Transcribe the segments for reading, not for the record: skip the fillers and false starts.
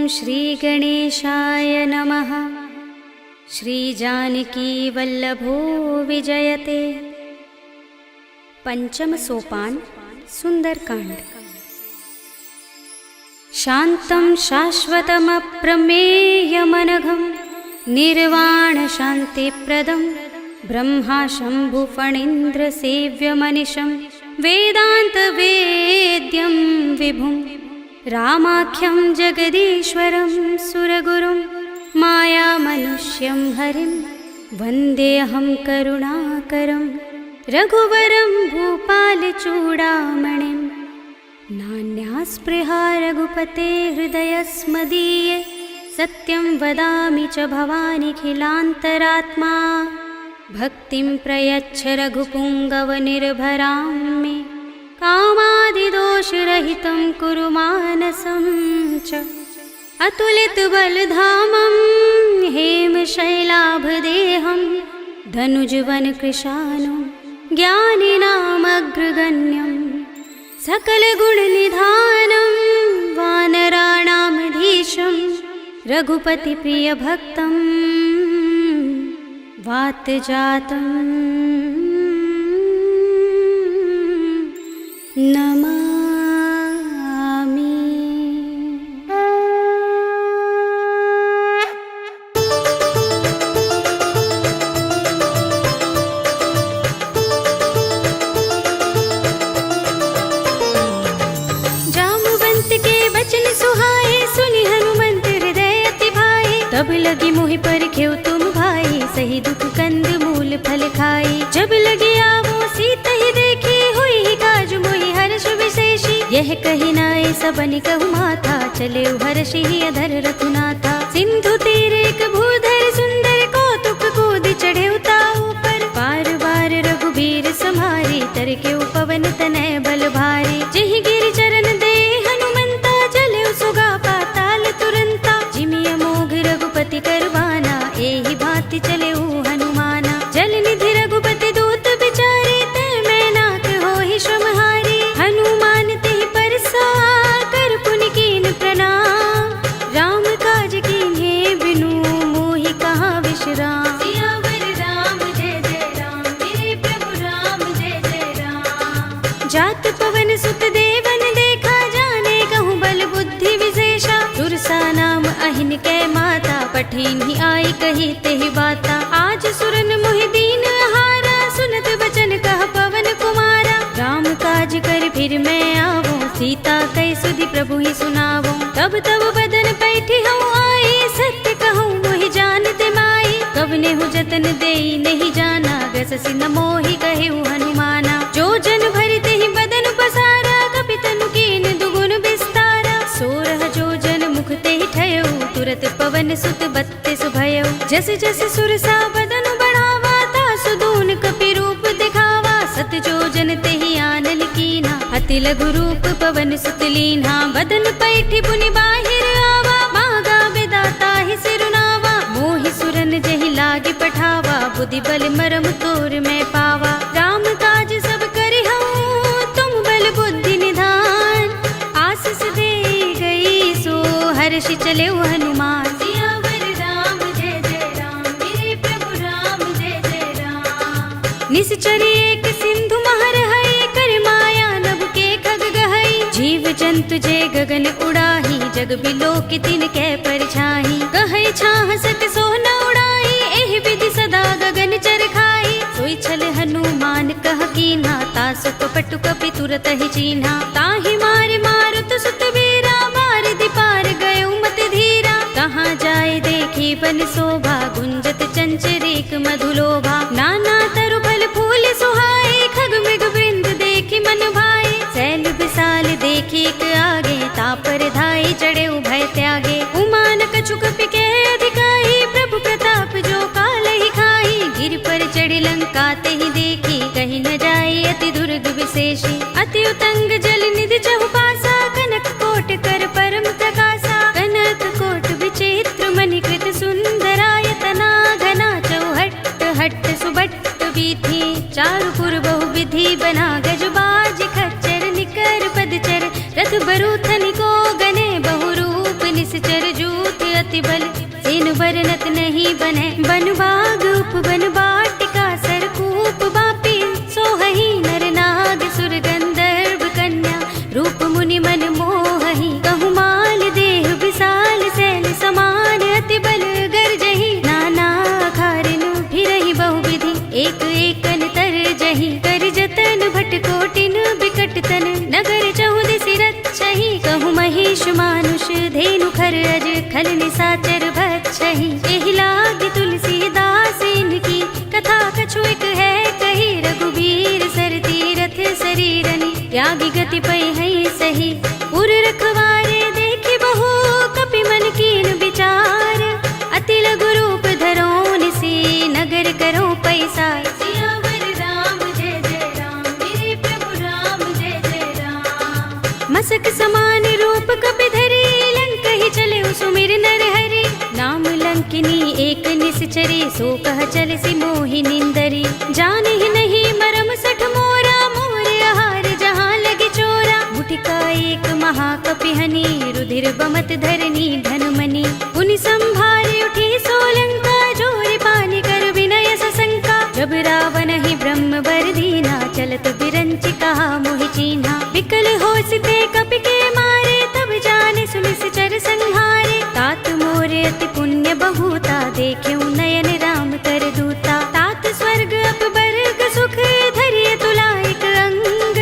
श्रीगणेशाय नमः। श्रीजानकीवल्लभो विजयते। पंचम सोपान सुंदरकांड। शान्तं शाश्वतमप्रमेयमनघं निर्वाणशान्तिप्रदं ब्रह्मा शम्भुफणीन्द्रसेव्यमनिशं वेदान्तवेद्यं विभुं रामाख्यं जगदीश्वरं सुरगुरुं मायामनुष्यं हरिं वन्देऽहं करुणाकरं रघुवरं भूपालचूडामणिं। नान्यास्पृहा रघुपते हृदयस्मदीये सत्यं वदामि च भवानिखिलान्तरात्मा। भक्तिं प्रयच्छ रघुपुङ्गवनिर्भरां मे कामादिदोषरहितं कुरु मानसं च। अतुलितबलधामं हेमशैलाभदेहं धनुजवनकृशानं ज्ञानिनामग्रगण्यं सकलगुणनिधानं वानराणामधीशं रघुपतिप्रियभक्तं वातजातं नमामि। तब लगी मोहि परखेउ तुम भाई, सही दुख कंद मूल फल खाई। जब लगी आवो सीता ही देखी, हुई ही काज मोहि हर्ष विशेषी। यह कही नाय सबन कहु माथा, चले हर्षि ही अधर रघुनाथा। सिंधु तीर एक भूधर सुंदर, कौतुक कूद चढ़े ताऊ पर। बार बार रघुबीर सम्हारी, तरके पवन तनय बल भारी। जिहि गिरि चरण दे हनुमंता, चले सुगा पाताल तुरंता। जिमिय मोघ रघुपति करवाना, एहि भांति चले हनुमाना। जल निधि रघुपति दूत बिचारे, ते मैं नाथ होहि श्रमहारी। हनुमान तेहि परसा, कर पुनि कीन प्रणाम। राम काज कीन्हे बिनु, मोहि कहाँ विश्राम। सियावर राम जय जय राम, मेरे प्रभु राम जय जय राम। जात पवन सुत देवन देखा, जाने कहूँ बल बुद्धि विशेषा। सुरसा नाम अहिन कै माता, पठिन ही आई कही तेहि बाता। आज सुरन मोहि दीन हारा, सुनत बचन कह पवन कुमारा। राम काज कर फिर मैं आवो, सीता कई सुधि प्रभु ही सुनावो। तब तब बदन पैठी हूँ आई, सत्य कहूँ मोहि जानते माई। कवने हूँ जतन देई नहीं जाना, गससि न मोहि कहे हनुमाना। जो जन भरि तेहि बदन पसारा, कपि तनु कीन दुगुन विस्तारा। सोरह जो जन मुख तेहि ठयउ, तुरत पवन सुत बत्तीस भयउ। जस जस सुरसा बदन बढ़ावा, तासु दून कपि रूप दिखावा। सत जो जन तेहि आनल कीना, अति लघु रूप पवन सुत लीन्हा। बदन पैठी पुनि बाहिर आवा, मांगा विदाता ही सिरुनावा। मोहि सुरन जहि लागे पठावा, बुद्धि बल मरम तोर मैं पावा। राम काज सब करिहउँ, तुम बल बुद्धि निधान। आशीष दे गई सो हर्षि चले हनुमान। सियावर राम जय जय राम, मेरे प्रभु राम जय जय राम। निश्चरी एक सिंधु महर है, कर माया नभ के खग गहई। जीव जंतु जे गगन उड़ाही, जग बिलो की तिन कै परछाई। कहै छाह सक सो न उड़ाई, एहि विधि सदा गगन चर खाई। सोई छल हनुमान कह कीन्हा, तासु कपटु कपि तुरत ही चीन्हा। ताहि मार मारुत सुत वीरा, मार दिपार गयो मत धीरा। कहाँ जाए देखी बन शोभा, गुंजत चंचरीक मधुलोभा। नाना तरु फल फूल सुहाए, खग मृग वृंद देखी मन भाए। सैल विशाल देखी एक आगे, तापर धाई चढ़े भय त्यागे। उमान कछु कपि के अधिकाई, प्रभु प्रताप जो काल ही खाई। गिर पर चढ़ी लंका तेहि देखी, कहीं न जाए अति दुर्ग विशेषी। अति उतंग जल निधि चहुपासा, कनक कोट कर परम प्रकाशा। कनक कोट विचित्र मणिकृत सुंदरायतना। घना चौहट्ट हट्ट सुबट्ट वीथी, चारुपुर बहु विधि बना। गजबाज खच्चर निकर पदचर, रथ बरूथन को गने बहुरूप निश्चर। जो बने बन बाग उपवन बाटिका सरकूप बापी सोहही नर नाग सुर गंधर्व कन्या रूप मुनि मन मोहही कहु माल देह विशाल शैल समान अति बल गर्जही नाना खारिन फिरहि बहुविधि एक एकन तर जही कर जतन भट कोटिन बिकट तन नगर चहुदिसि रक्षहि कहु महिष मानुष धेनु खर अज खल निसाचर भक्षहि एहि लाग तुलसीदास इनकी कथा कछु एक है कही रघुबीर सर तीरथ शरीरनि त्यागी गति पै है सही उर रखवारे देखि बहु कपि मन कीन विचार अति लघु रूप धरो निसी नगर करो पैसार सियावर राम जय जय राम मेरे प्रभु राम जय जय राम मसक समान रूप कपि धरी लंक ही चले सुमिर नर हरि नाम लंकिनी एक निश्चरी सो कह चल सी मोहि निंदरी जान ही नहीं मरम सठ मोरा मोर आहार जहाँ लगे चोरा मुठिका एक महाकपि हनी रुधिर बमत धरनी धनमनी पुनि संभारे उठी सोलंका जोर पानी कर विनय सशंका जब रावण ही ब्रह्म वर दीना चलत बिरंचि कहा मोहि चीन्हा विकल होसिते कपि के मारे तब जाने सुनिस चर संहारे तात मोरे अति पुण्य बहुता देख्यउ नयन राम कर दूता तात स्वर्ग अपवर्ग सुख धरिय तुला एक अंग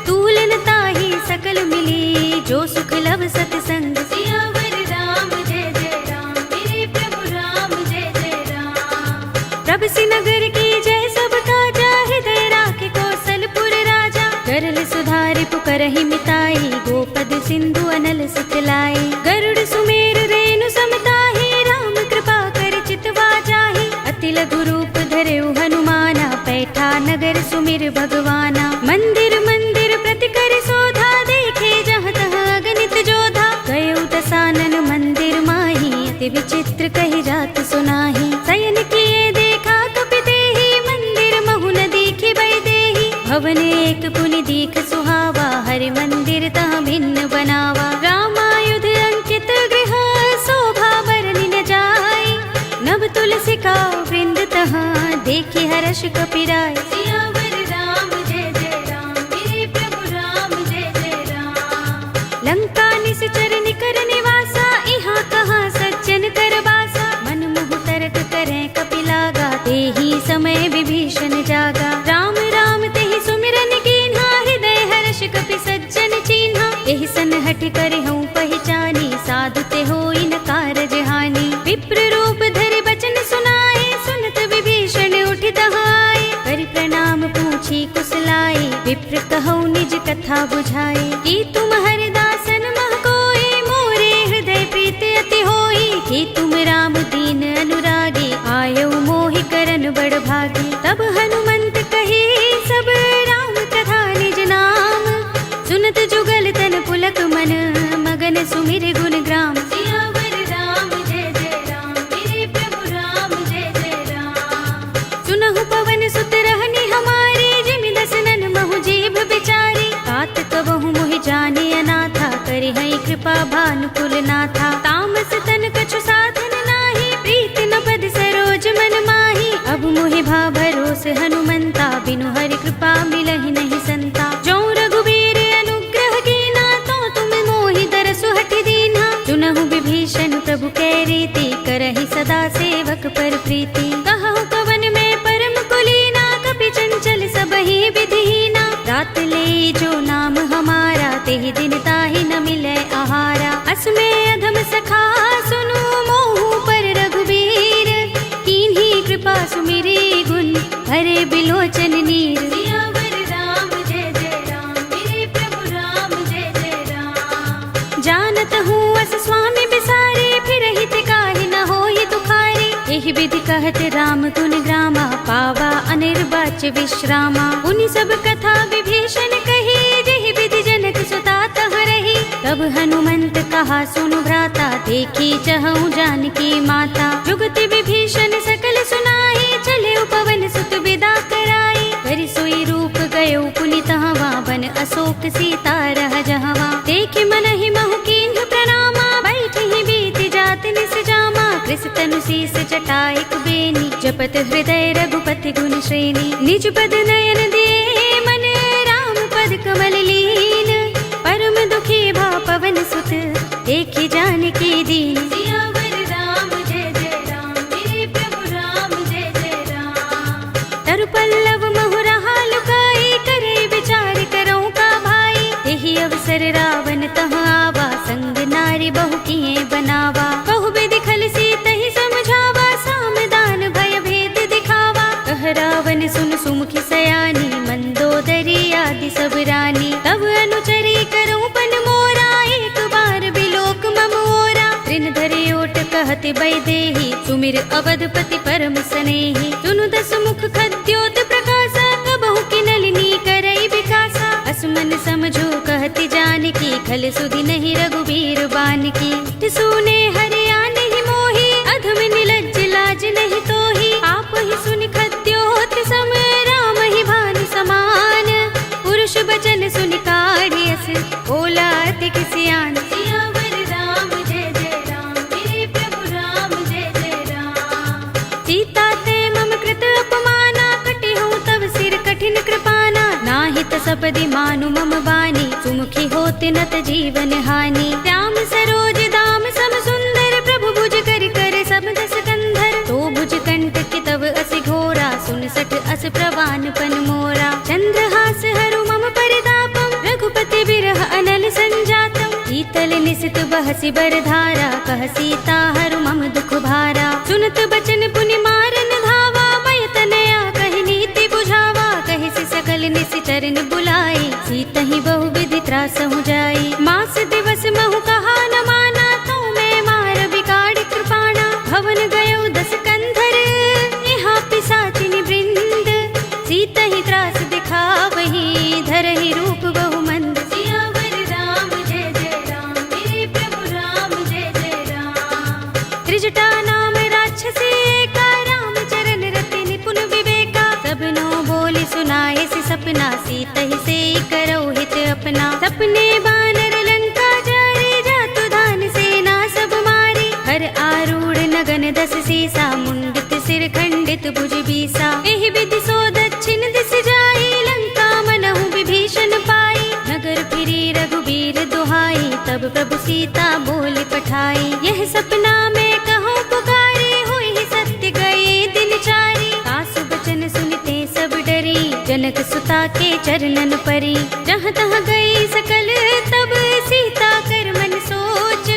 तूलन ताहि सकल मिली जो सुख लव सतसंग सियावर राम जय जय राम मेरे प्रभु राम जय जय राम प्रभ नगर की जय सब काजा हृदय राखे कौशलपुर राजा गरल सुधारि पुकरहि मिताई गोपद सिंधु अनल सिखलाई गरुड़ सुमेर रेणु समताहि राम कृपा कर चितवा जाहि अति लघु रूप धरेउ हनुमाना पैठा नगर सुमिर भगवाना मंदिर मंदिर प्रति कर सोधा देखे जहाँ तहाँ अगणित जोधा गयउ दसानन मंदिर माही अति विचित्र कही जात सुनाही शयन किए देखा कपि देहि मंदिर महु न दीखि बै देहि भवन एक पुनि दीख सुहावा हरि मंदिर तहाँ भिन्न बनावा रामायुध अंकित गृह शोभा बरनि न जाय नभ तुलसी का वृंद तहाँ देखि हर्ष कपि राय सियावर राम जय जय राम मेरे प्रभु राम जय जय राम लंका निश्चर निकर निवासा इहाँ कहाँ सज्जन कर बासा मन मुह तर्क करें कपि लागा तेहि समय विभीषण जागा राम राम तेहि सुमिरन कीन्हा हृदय हर्ष कपि सज्जन चीन्हा एहि सन हठ कर हूँ पहचानी साधु ते होई न कारज हानि विप्र रूप धरि बचन सुनाए सुनत विभीषण उठि दहाए कर प्रणाम पूछी कुशलाई विप्र कहौ निज कथा बुझाए कि तुम हरिदासन मह कोई मोरे हृदय प्रीत अति होई कि तुम राम दीन अनुरागी आयौ मोहि करन बड़ भागी तब हनुमंत कही सब राम कथा निज नाम सुनत जुगल तन पुलक मन मगन सुमिर गुण ग्राम सियावर राम जय जय राम मेरे प्रभु राम जय जय राम सुनहु पवन सुत रहनी हमारे जिमि दसनन महु जीभ बिचारी तात कबहु मोहि जाने अनाथा करि हई कृपा भानुकुल नाथा तामस तन कछु साधन नाही प्रीति न पद सरोज मन माही अब मोहि भा भरोस हनुमंता बिनु हरि कृपा मिलहि नहीं संता जो रघुबीर अनुग्रह कीना तो तुम मोहि दरसु हठि दीन्हा सुनहु विभीषण प्रभु कै रीति करहि सदा सेवक पर प्रीति कहु कवन में परम कुलीना कपि चंचल सबहि विधिहीना रात ले जो नाम हमारा तेहि दिन ताहि न मिले आहारा असमे अधम सखा सुनु मोहु पर रघुबीर कीन्ही कृपा सुमिरी गुण हरे बिलोचन नीर सियावर राम जय जय राम मेरे प्रभु राम जय जय राम जानत हूँ अस स्वामी बिसारे फिर हित काहि न होई दुखारी एहि विधि कहत राम गुण ग्रामा पावा अनिर्वाच्य विश्रामा उनि सब कथा विभीषण कही जेहि विधि जनक सुता तह रही तब हनुमंत कहा सुनु भ्राता देखी चहु जानकी माता जुगति विभीषण सकल सुनाई चले पवन सुत विदा कराई कर सोई रूप गयो पुनि तहवा बन अशोक सीता रह जहवा देखि मनहि महु कीन्ह प्रणामा बैठि बीत जात निस जामा कृष तनु शीस जटा एक बेनी, जपत हृदय रघुपति गुण श्रेणी। निज पद नयन दे मन राम पद कमल लीन, परम दुखी भा पवन सुत देखि जानकी दीन। सियावर राम जय जय राम, मेरे प्रभु राम जय जय राम। तरु पल्लव महुरहा लुकाई, करे विचार करो का भाई। यही अवसर रावण तह आवा, संग नारी बहु किए बनावा। बहु विधि खल सीतहि समझावा, सामदान भय भेद दिखावा। कह रावण सुन सुमुखी सयानी, मंदोदरी आदि सब रानी। तब अनुचरी करो पन मोरा, एक बार बिलोक मम ओरा। ऋण धरे ओट कहति वैदेही, सुमिर अवधपति परम सनेही। सुनु दस मुख खद्योत प्रकाशा, कबहु की नलिनी करई विकासा। असमन समझो कहति जानकी, खल सुधि नहीं रघुबीर बानकी। सुने हरिया नहीं मोही, अधम निलज्ज लाज नहीं तोही। आप ही सुनि खद्योत सम, राम ही भानु समान। पुरुष बचन सुनि काढ़ियस, बोला अति किसियान। सियावर राम जय जय राम, मेरे प्रभु राम जय जय राम। सीता ते मम कृत अपमाना, कटे हूँ तब सिर कठिन कृपाना। नाहित सपदि मानु मम बानी, सुमुखी होत नत जीवन हानि। श्याम सरोज दाम सम सुंदर, प्रभु भुज कर कर सब दस कंधर। तो भुज कंठ की तब अस घोरा, सुन सठ अस प्रवान पन मोरा। चंद्रहास हरु मम परितापम, रघुपति बिरह अनल संजातम। शीतल निसित बहसी बरधारा, कह सीता हरु मम दुख भारा। सुनत बचन पुनि मारन धावा, मय तनया कहि नीति बुझावा। कहि सि सकल निसि चरण बुलाई, सीतहि बहु विधि त्रासहु जाई। मास दिवस महु कहा न माना, तो मैं मार बिगाड़ कृपाणा। भवन गयो दस कंधर, यहाँ पिशाचिनी वृंद। सीतहि त्रास दिखावही, धरहि रूप बहु मंद। सियावर राम जय जय राम, मेरे प्रभु राम जय जय राम। त्रिजटा नाम राक्षसी एका, राम चरण रति निपुण विवेका। सबनो बोली सुनाए सि सपना, सीतहि से करो हित अपना। सपने बानर लंका जारे, जातु धान सेना सब मारी। हर आरूढ़ नगन दस सीसा, मुंडित सिर खंडित भुज बीसा। एहि विधि सो दक्षिण दिस जाई, लंका मनहु विभीषण पाई। नगर फिरी रघुबीर दुहाई, तब प्रभु सीता बोली पठाई। यह सपना में कहो पुकारी, हुई सत्य गए दिन चारी। सासु बचन सुनते सब डरी, जनक सुता के चरणन परी। जहाँ तहाँ गई सकल तब, सीता कर मन सोच।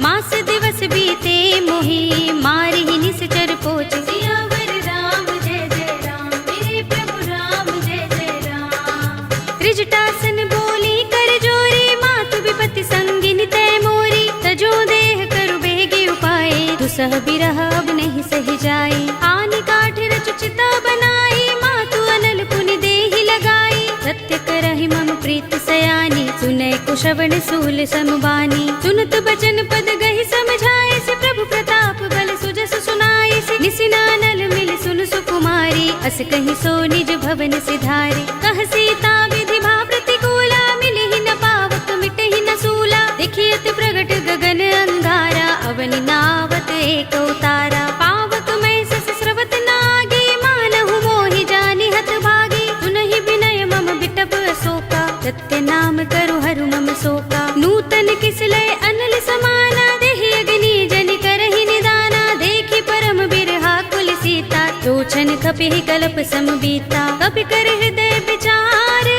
मास दिवस बीते मोही, मारी ही निश्चर पोच। सियावर राम जय जय राम, मेरे प्रभु राम जय जय राम। त्रिजटासन बोली कर जोरी, मातु विपति संगिनी तय मोरी। तजो देह करु बेगे उपाय, दुसह बिरह अब नहीं सही जाई। आनि काठ रचु चिता बनाई, मातु अनल पुनि देहि लगाई। सत्य करहि मम प्रीत सयानी, सुनै कुशवण सूल समबानी। सुनत बचन पद गहि समझाए, से प्रभु प्रताप बल सुजस सुनाए। से निसिनानल मिल सुन सुकुमारी, अस कहि सो निज भवन सिधारी। कह सीता विधि भा प्रतिकूला, मिलहि न पावक मिटहि न सूला। देखियत प्रगट गगन अंगारा, अवनि नावत एक उतारा। पावक मैं सस स्रवत नागी, मानहु मोहि जानि हत भागी। सुनहि विनय मम बिटप अशोका, सत्य नाम करु हरु मम शोका। नूतन किसलय अनल समाना, देहि अग्नि जनि करहि निदाना। देखि परम बिरहा कुल सीता, लोचन कपिहि कल्प सम बीता। कपि कर हृदय विचार,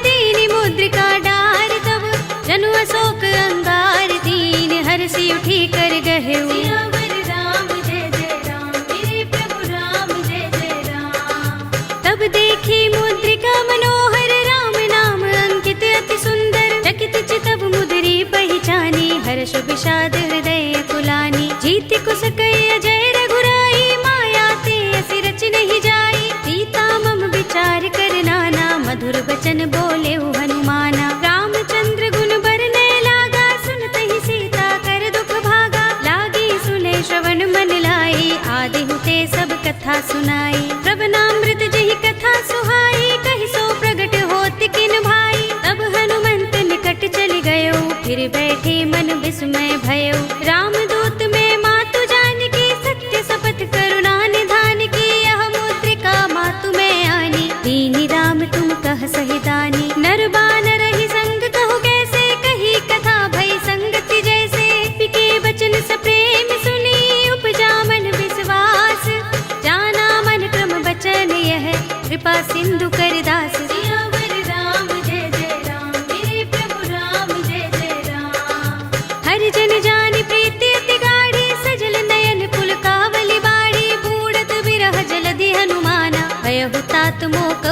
दीनि मुद्रिका डार। तब जनु अशोक अंगार, दीन हर्षि उठी कर गहेउ। सियावर राम जय जय राम, मेरे प्रभु राम जय जय राम। तब देखी मुद्रिका मनोहर, राम नाम अंकित अति सुंदर। चकित चितव मुदरी पहचानी, हर्ष विषाद हृदय कुलानी। जीति कुस कई अजय रघुराई, माया ते असि रच नहीं जाई। सीता मम विचार कर नाना, मधुर बचन बोले हनुमाना। रामचंद्र गुण बरनै लागा, सुनतहि सीता कर दुख भागा। लागी सुने श्रवण मन लाई, आदि हुते सब कथा सुनाई। श्रवणामृत जहि कथा सुहाई, कहि सो प्रगट होत किन भाई। तब हनुमंत निकट चल गयो, फिर बैठे मन विस्मय भयो। रामदूत में मातु जानकी, सत्य शपथ कर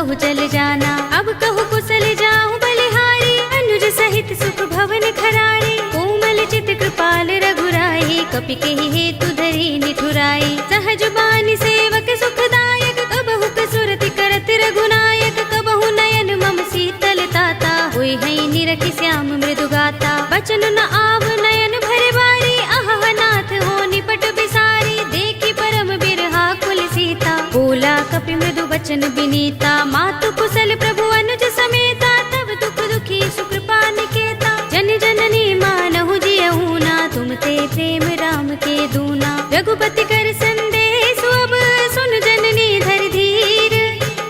कहु चल जाना। अब कहु कुशल जाऊं बलिहारी, अनुज सहित सुख भवन खरारी। कोमल चित कृपाल रघुराई, कपि केहि हेतु धरि निठुराई। सहज बानी सेवक सुखदायक, कबहु कसुरति करत रघुनायक। कबहु नयन मम शीतल ताता, होय है निरखि श्याम मृदु गाता। बचन न आव नयन भरे बारी, आहा नाथ हो निपट बिसारी। देखी परम बिरहा कुल सीता, बोला कपि मृदु बचन बिनीता। मातु कुशल प्रभु अनुज समेता, तब दुख दुखी सुकृपा निकेता। जन जननी मानहु जियहु ना, तुम ते प्रेम राम के दूना। रघुपति कर संदेश अब, सुन जननी धर धीर।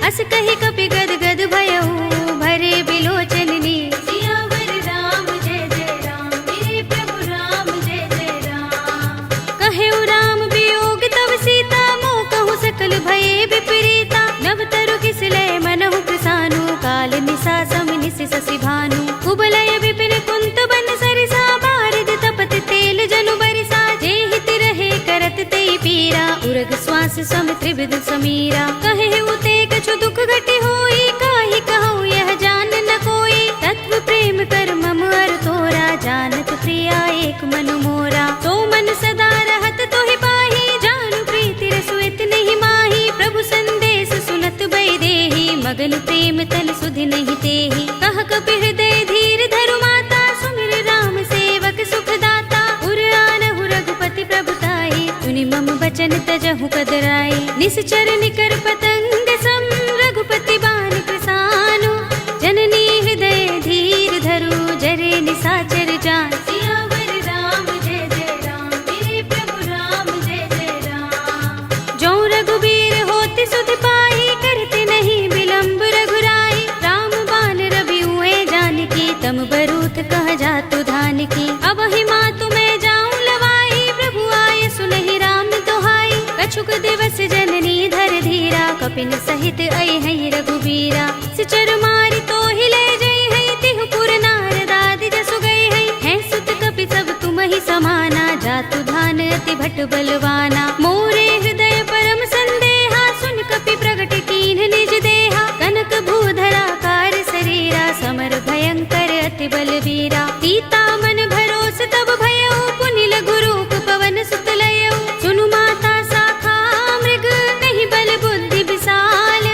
अस कहि कपि गद गद भयहु, भरे बिलोचन नीर। सियावर राम जय जय राम, मेरे प्रभु राम जय जय राम। कहेउ राम वियोग तब सीता, मोह कहु सकल भये विपरीता। नव तरु किसलय मनहु कृसानु, काल निसा सम निस शशि भानु। कुबलय विपिन कुंत बन सरिसा, बारिद तपत तेल जनु बरिसा। जेहित रहे करत ते पीरा, उरग श्वास सम त्रिविध समीरा। कहेउ ते कछु दुख घटी होई, काहि कहूँ यह जान न कोई। तत्व प्रेम कर मम अर तोरा, जानत प्रिया एक मनु मोरा। तो मन सदा रहत तोहि पाही, जानु प्रीति रसु इतहि माही। प्रभु संदेश सुनत बैदेही, मगन प्रेम तल सुधि नहीं तेहि। कह कपि हृदय धीर धरु माता, सुमिर राम सेवक सुख दाता। उर आनहु रघुपति प्रभुताई, सुनि मम बचन तजहु कदराई। निश्चर निकर पतंग सम, रघुपति बान कृसानु। जननी हृदय धीर धरु, जरे निसाचर जान। सियावर राम जय जय राम, मेरे प्रभु राम जय जय राम। जो रघुबीर होति सुध पाई, करते नहीं विलंब रघुराई। राम बान रवि हुए जानकी, तम बरूथ कह जातु धान की। अब ही मातु मैं जाऊं लवाई, प्रभु आए सुनहि राम दोहाई। कछुक दिवस जननी धर धीरा, कपिन सहित अय है रघुबीरा। सिचर मारि तो हिले जय है, तिहु पुर नारद आदि जसु गए है। सुत कपि सब तुम ही समाना, जातु धान अति भट बलवाना। मोरे हृदय परम संदेहा, सुन कपि प्रगट कीन्ह निज देहा। कनक भूधरा कार शरीरा, समर भयंकर अति बलवीरा। सीता मन भरोस तब भयउ, पुनि लघु रूप पवन सुत लयउ। सुनु माता शाखा मृग, नहीं बल बुद्धि विशाल।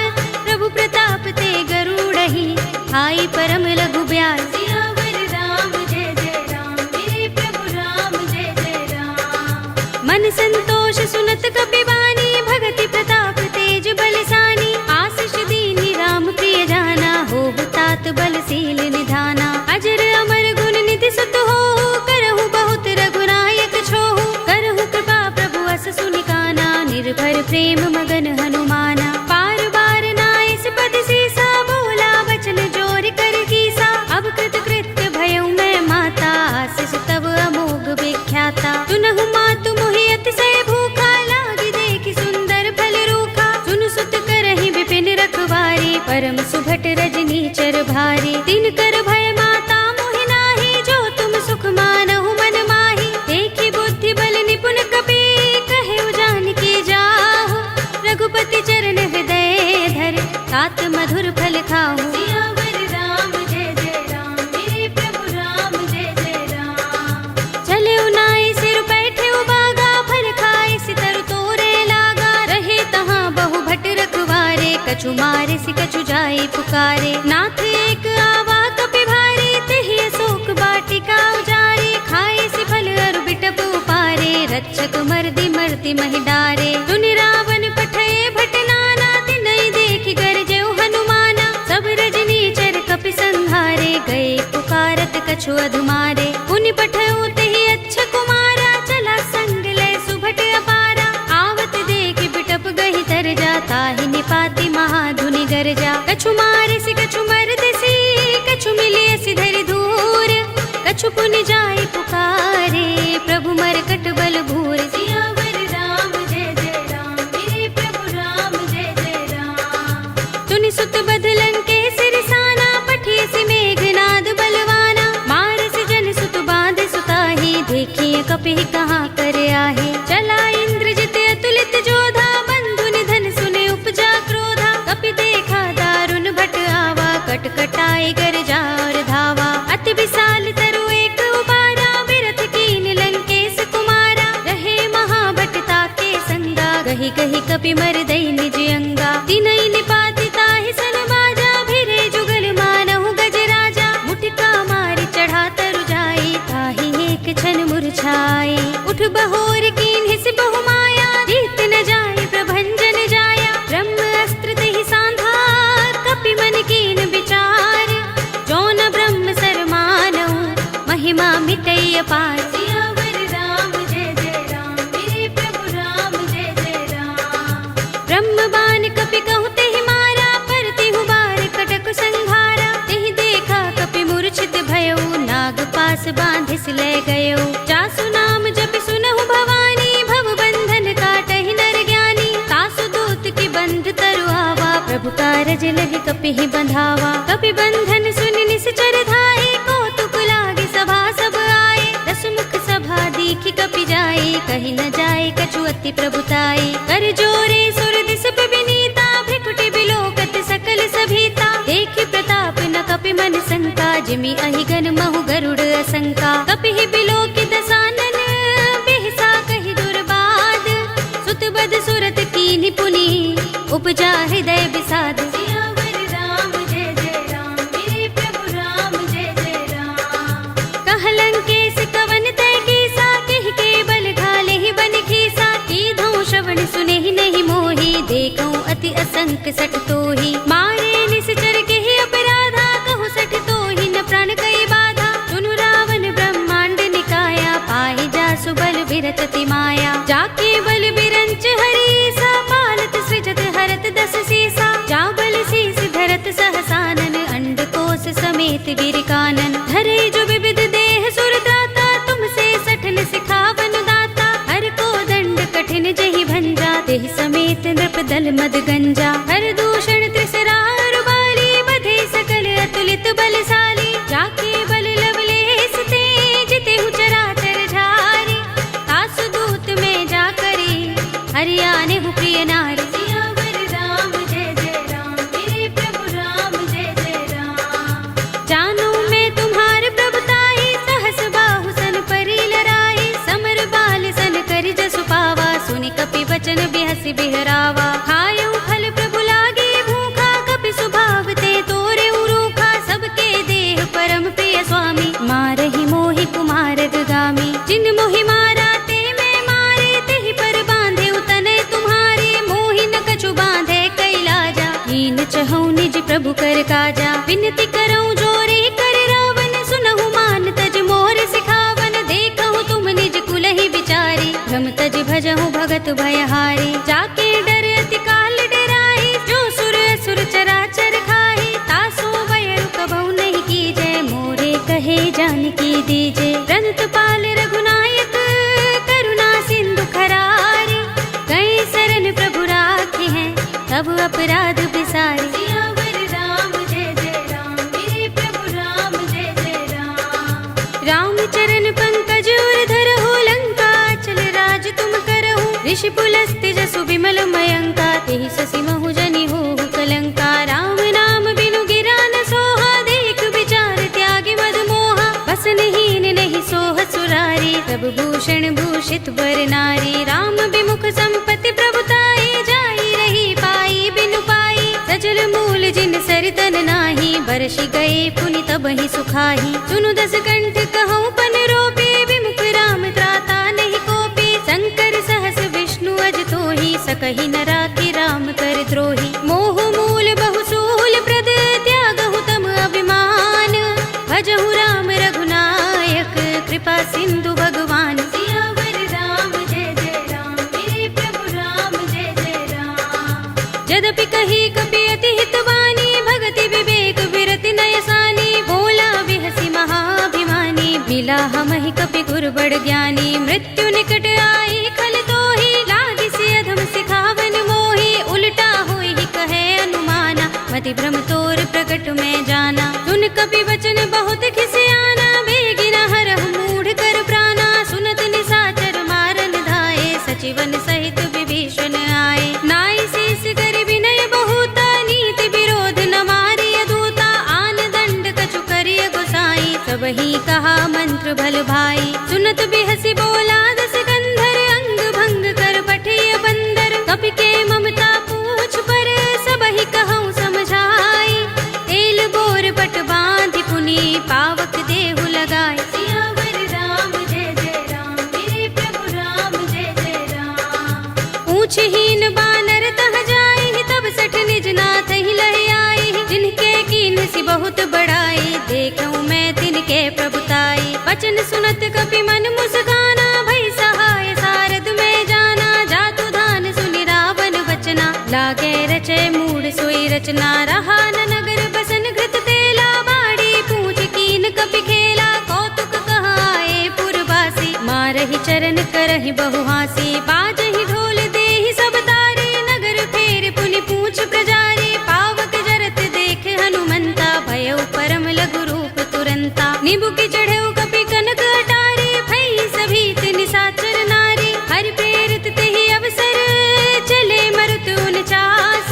प्रभु प्रताप ते गरुड़हि, हाई परम लघु ब्याल। सियावर राम जय जय राम, मेरे प्रभु राम जय जय राम। मन संतोष सुनत कपि बानी, भगति प्रताप तेज बलसानी। आशीष दीनि राम प्रिय जाना, होहु तात बलशील निधाना। अजर अमर गुण निधि सुत होहु, करहु बहुत रघुनायक छोहु। करहु कृपा प्रभु अस सुनि काना, निर्भर प्रेम मगन हनुमाना। पार बार नाइस पद सीसा, बोला बचन जोर कर कीसा। अब कृत कृत्य भयउ मैं माता, आशीष तब अमोघ विख्याता। सुनहु मातु मोहि अतिशय भूखा, लागी देखि सुंदर फल रूखा। सुन सुत करहि विपिन रखवारी, परम सुभट रजनी चर भारी। तिन कर भय माता मोहि नाही, जो तुम सुख मानहु मन माही। देखि बुद्धि बल निपुण कपि, कहेउ जानकी जाहु। रघुपति चरण हृदय धर, तात मधुर फल खाहु। सियावर राम जय जय राम, मेरे प्रभु राम जय जय राम। चले उनाई सिर बैठे उबागा, फल खाए सितर तोरे लागा। रहे तहाँ बहु भट रखवारे, कछु मारे सि कछु जाई पुकारे। नाथ एक आवा कपि भारी, तेहि अशोक बाटिका उजारी। खाए सि फल अरु बिटप उपारे, रक्षक मर्दि मर्ति महि डारे। सुनि रावण पठय भट नाना, तिनहि देखि गरजेउ हनुमाना। सब रजनी चर कपि संहारे, गए पुकारत कछु अधुमारे। पुनि पठयउ तेहि अच्छा कुमारा, चला संग लय सुभट अपारा। आवत देखि बिटप गहि तर जा, ताहि निपाति महाधुनि गरजा। कछु मारे सि कछु मर्दसी, कछु मिलिय सि धरि धूर। कछु पुनि जाई पुकारे, प्रभु मरकट बल भूर। सियावर राम जय जय राम, मेरे प्रभु राम जय जय राम। तुनि सुत बदलन के सिरसाना, पठिय सि मेघनाद बलवाना। मारस जन सुत बांध सुताही, देखिए कपि कहाँ कर आहे। चला इंद्रजित अतुलित जोधा, बंधु निधन सुने उपजा क्रोधा। कपि देखा दारुण कपि मर दई निज अंगा। तिनई निपाति ताहि सन बाजा, भिरे जुगल मानहु गज राजा। मुठिका मारि चढ़ा तरु जाई, ताहि एक क्षण मुरझाई। उठ बहोर कीन्हि से बहु माया, जीत न जाय प्रभंजन जाया। ब्रह्म अस्त्र तेहि सांधा, कपि मन कीन विचार। जौन ब्रह्म सर मानहु, महिमा मिटई अपार। सियावर राम जय जय राम, मेरे प्रभु राम जय जय राम। ब्रह्म बाण कपि कहु तेहि मारा, परतिहु बार कटक संघारा। तेहि देखा कपि मूर्छित भयउ, नाग पास बांधिस ले गयउ। जासु नाम जपि सुनहु भवानी, भव बंधन काटहि नर ज्ञानी। तासु दूत की बंध तरु आवा, प्रभु कारज लगे कपिहि बंधावा। कपि बंधन सुनि निश्चर धाये, कौतुक लागे सभा सब आए। दस मुख सभा दीखि कपि जाए, कहि न जाए कछु अति प्रभुताई। कर जोरे सुर दिस पे विनीता, भ्रिकुटि बिलोकत सकल सभीता। देखि प्रताप न कपि मन शंका, जिमि अहिगन महु गरुड़ असंका। कपिहि बिलोकि दसानन, बिहसा कहि दुर्बाद। सुत बद सुरत कीन्हि पुनि, उपजा हृदय विषाद। सियावर राम जय जय राम, मेरे प्रभु राम जय जय राम। कहलंकेश कवन तय कीसा, केहि के बल घाले ही बन खीसा। कीधौ श्रवण सुनेहि नहीं मोहि, देखौ अति असंक सठ तोहि। मारे निश्चर केहि अपराधा, कहु सठ तोहि न प्राण कई बाधा। सुनु रावण ब्रह्मांड निकाया, पाहि जासु बल बिरचति माया। जाके बल बिरंच हरीसा, पालत सृजत हरत दस सीसा। जा बल शीस धरत सहसानन, अंडकोश समेत गिरि कानन। धरे जो विविध देह सुर त्राता, तुमसे सठन सिखावन दाता। हर को दंड कठिन जहि भंजा, तेहि समेत नृप दल मद गंजा। हर दूषण त्रिसरा बाली, बधे सकल अतुलित बलशाली। जाके बल लवलेस ते, जितेहु चराचर झारी। तासु दूत में जा करी, हरियाने हु प्रिय नारी। सियावर राम जय जय राम, मेरे प्रभु राम जय जय राम। जानो मैं तुम्हार प्रभुताई, सहस बाहु सन परि लराई। समर बाल सन करि जसु पावा, सुनि कपि बचन बिहसि बिहरावा। खायउ फल प्रभु लागे भूखा, कपि स्वभाव ते तोरे उरूखा। सबके देह परम प्रिय स्वामी, मारहि मोहि कुमार दुगामी। जिन मोहि मारा ते मैं मारे, तेहि पर बांधे उतने तुम्हारे। मोहि न कछु बांधे कैलाजा, हीन चहु निज प्रभु कर काजा। विनती करऊं जोरे कर रावण, सुनहु मान तज मोर सिखावन। देखहु तुम निज कुलहि विचारी, भ्रम तज भजहु भगत भयहारी। जाके डर अति काल डराई, जो सुर असुर चराचर खाई। तासो बयरु कबहु नहीं कीजय, मोरे कहे जानकी दीजे। रंत पाल रघुनायक, करुणा सिंधु खरारी। गए शरण प्रभु राखे हैं, तब अपराध बिसारी। सियावर राम जय जय राम, मेरे प्रभु राम जय जय राम। राम चरण पंकज उर धरहु, लंका चल राज तुम करहु। ऋषि पुलस्त्य जसु विमल मयंका, तेहि शशि महु जनि होहु कलंका। राम नाम बिनु गिरा न सोहा, देख विचार त्यागी मद मोहा। बसनहीन नहीं सोह सुरारी, तब भूषण भूषित वर नारी। राम विमुख संपत्ति प्रभुताई, जाई रही पाई बिनु पाई। सजल मूल जिन सरितन नाही, बरसि गए पुनि तबहि सुखाही। सुनु दस कंठ कहूँ पन रोपी, विमुख राम त्राता नहीं कोपी। शंकर सहस विष्णु अज तोहि, सकहि न राखि राम कर द्रोही। मोह मूल बहुसूल प्रद, त्यागहु तम अभिमान। भजहु राम रघुनायक, कृपा सिंधु भगवान। सियावर राम जय जय राम, मेरे प्रभु राम जय जय राम। यद्यपि कही कपि अति हितवानी, भगति विवेक विरति नयसानी। बोला बिहसि महाभिमानी, मिला हमहि कपि गुर बड़ ज्ञानी। मृत्यु निकट आई खल तोहि, लागिसि अधम सिखावन मोहि। उल्टा होई कहे अनुमाना, मति भ्रम तोर प्रकट में जाना। सुन कपि वचन बहुत खिसियाना, बेगिन हरहु मूढ़ कर प्राणा। सुनत निशाचर मारन धाये, सचिवन सहित विभीषण आए। नाई शीस कर विनय बहुता, नीति विरोध न मारिय दूता। आन दंड कछु करिय गोसाई, सबहि कहा मंत्र भल भाई। सुनत बिहसि बोला दस कंधर, अंग भंग कर पठिय बंदर। कपि के पूछहीन बानर तह जाई, तब सठ निज नाथ ही लह आई। जिनके कीन सी बहुत बड़ाई, देखूं मैं तिनके प्रभुताई। वचन सुनत कपि मन मुस्काना, भई सहाय सारद में जाना। जातु धान सुनि रावण वचना, लागे रचे मूड सोई रचना। रहा न नगर बसन घृत तेला, बाड़ी पूछ कीन कपि खेला। कौतुक कहाए पुरवासी, मारहि चरण करहि बहु हासी। बाजहि ढोल देहि सब तारी, नगर फेर पुनि पूछ प्रजारी। पावक जरत देख हनुमंता, भयउ परम लघु रूप तुरंता। निबुकि चढ़ऊ कपि कनक अटारी, भई सभीत निशाचर नारी। हरि प्रेरित तेहि अवसर, चले मरुत 49।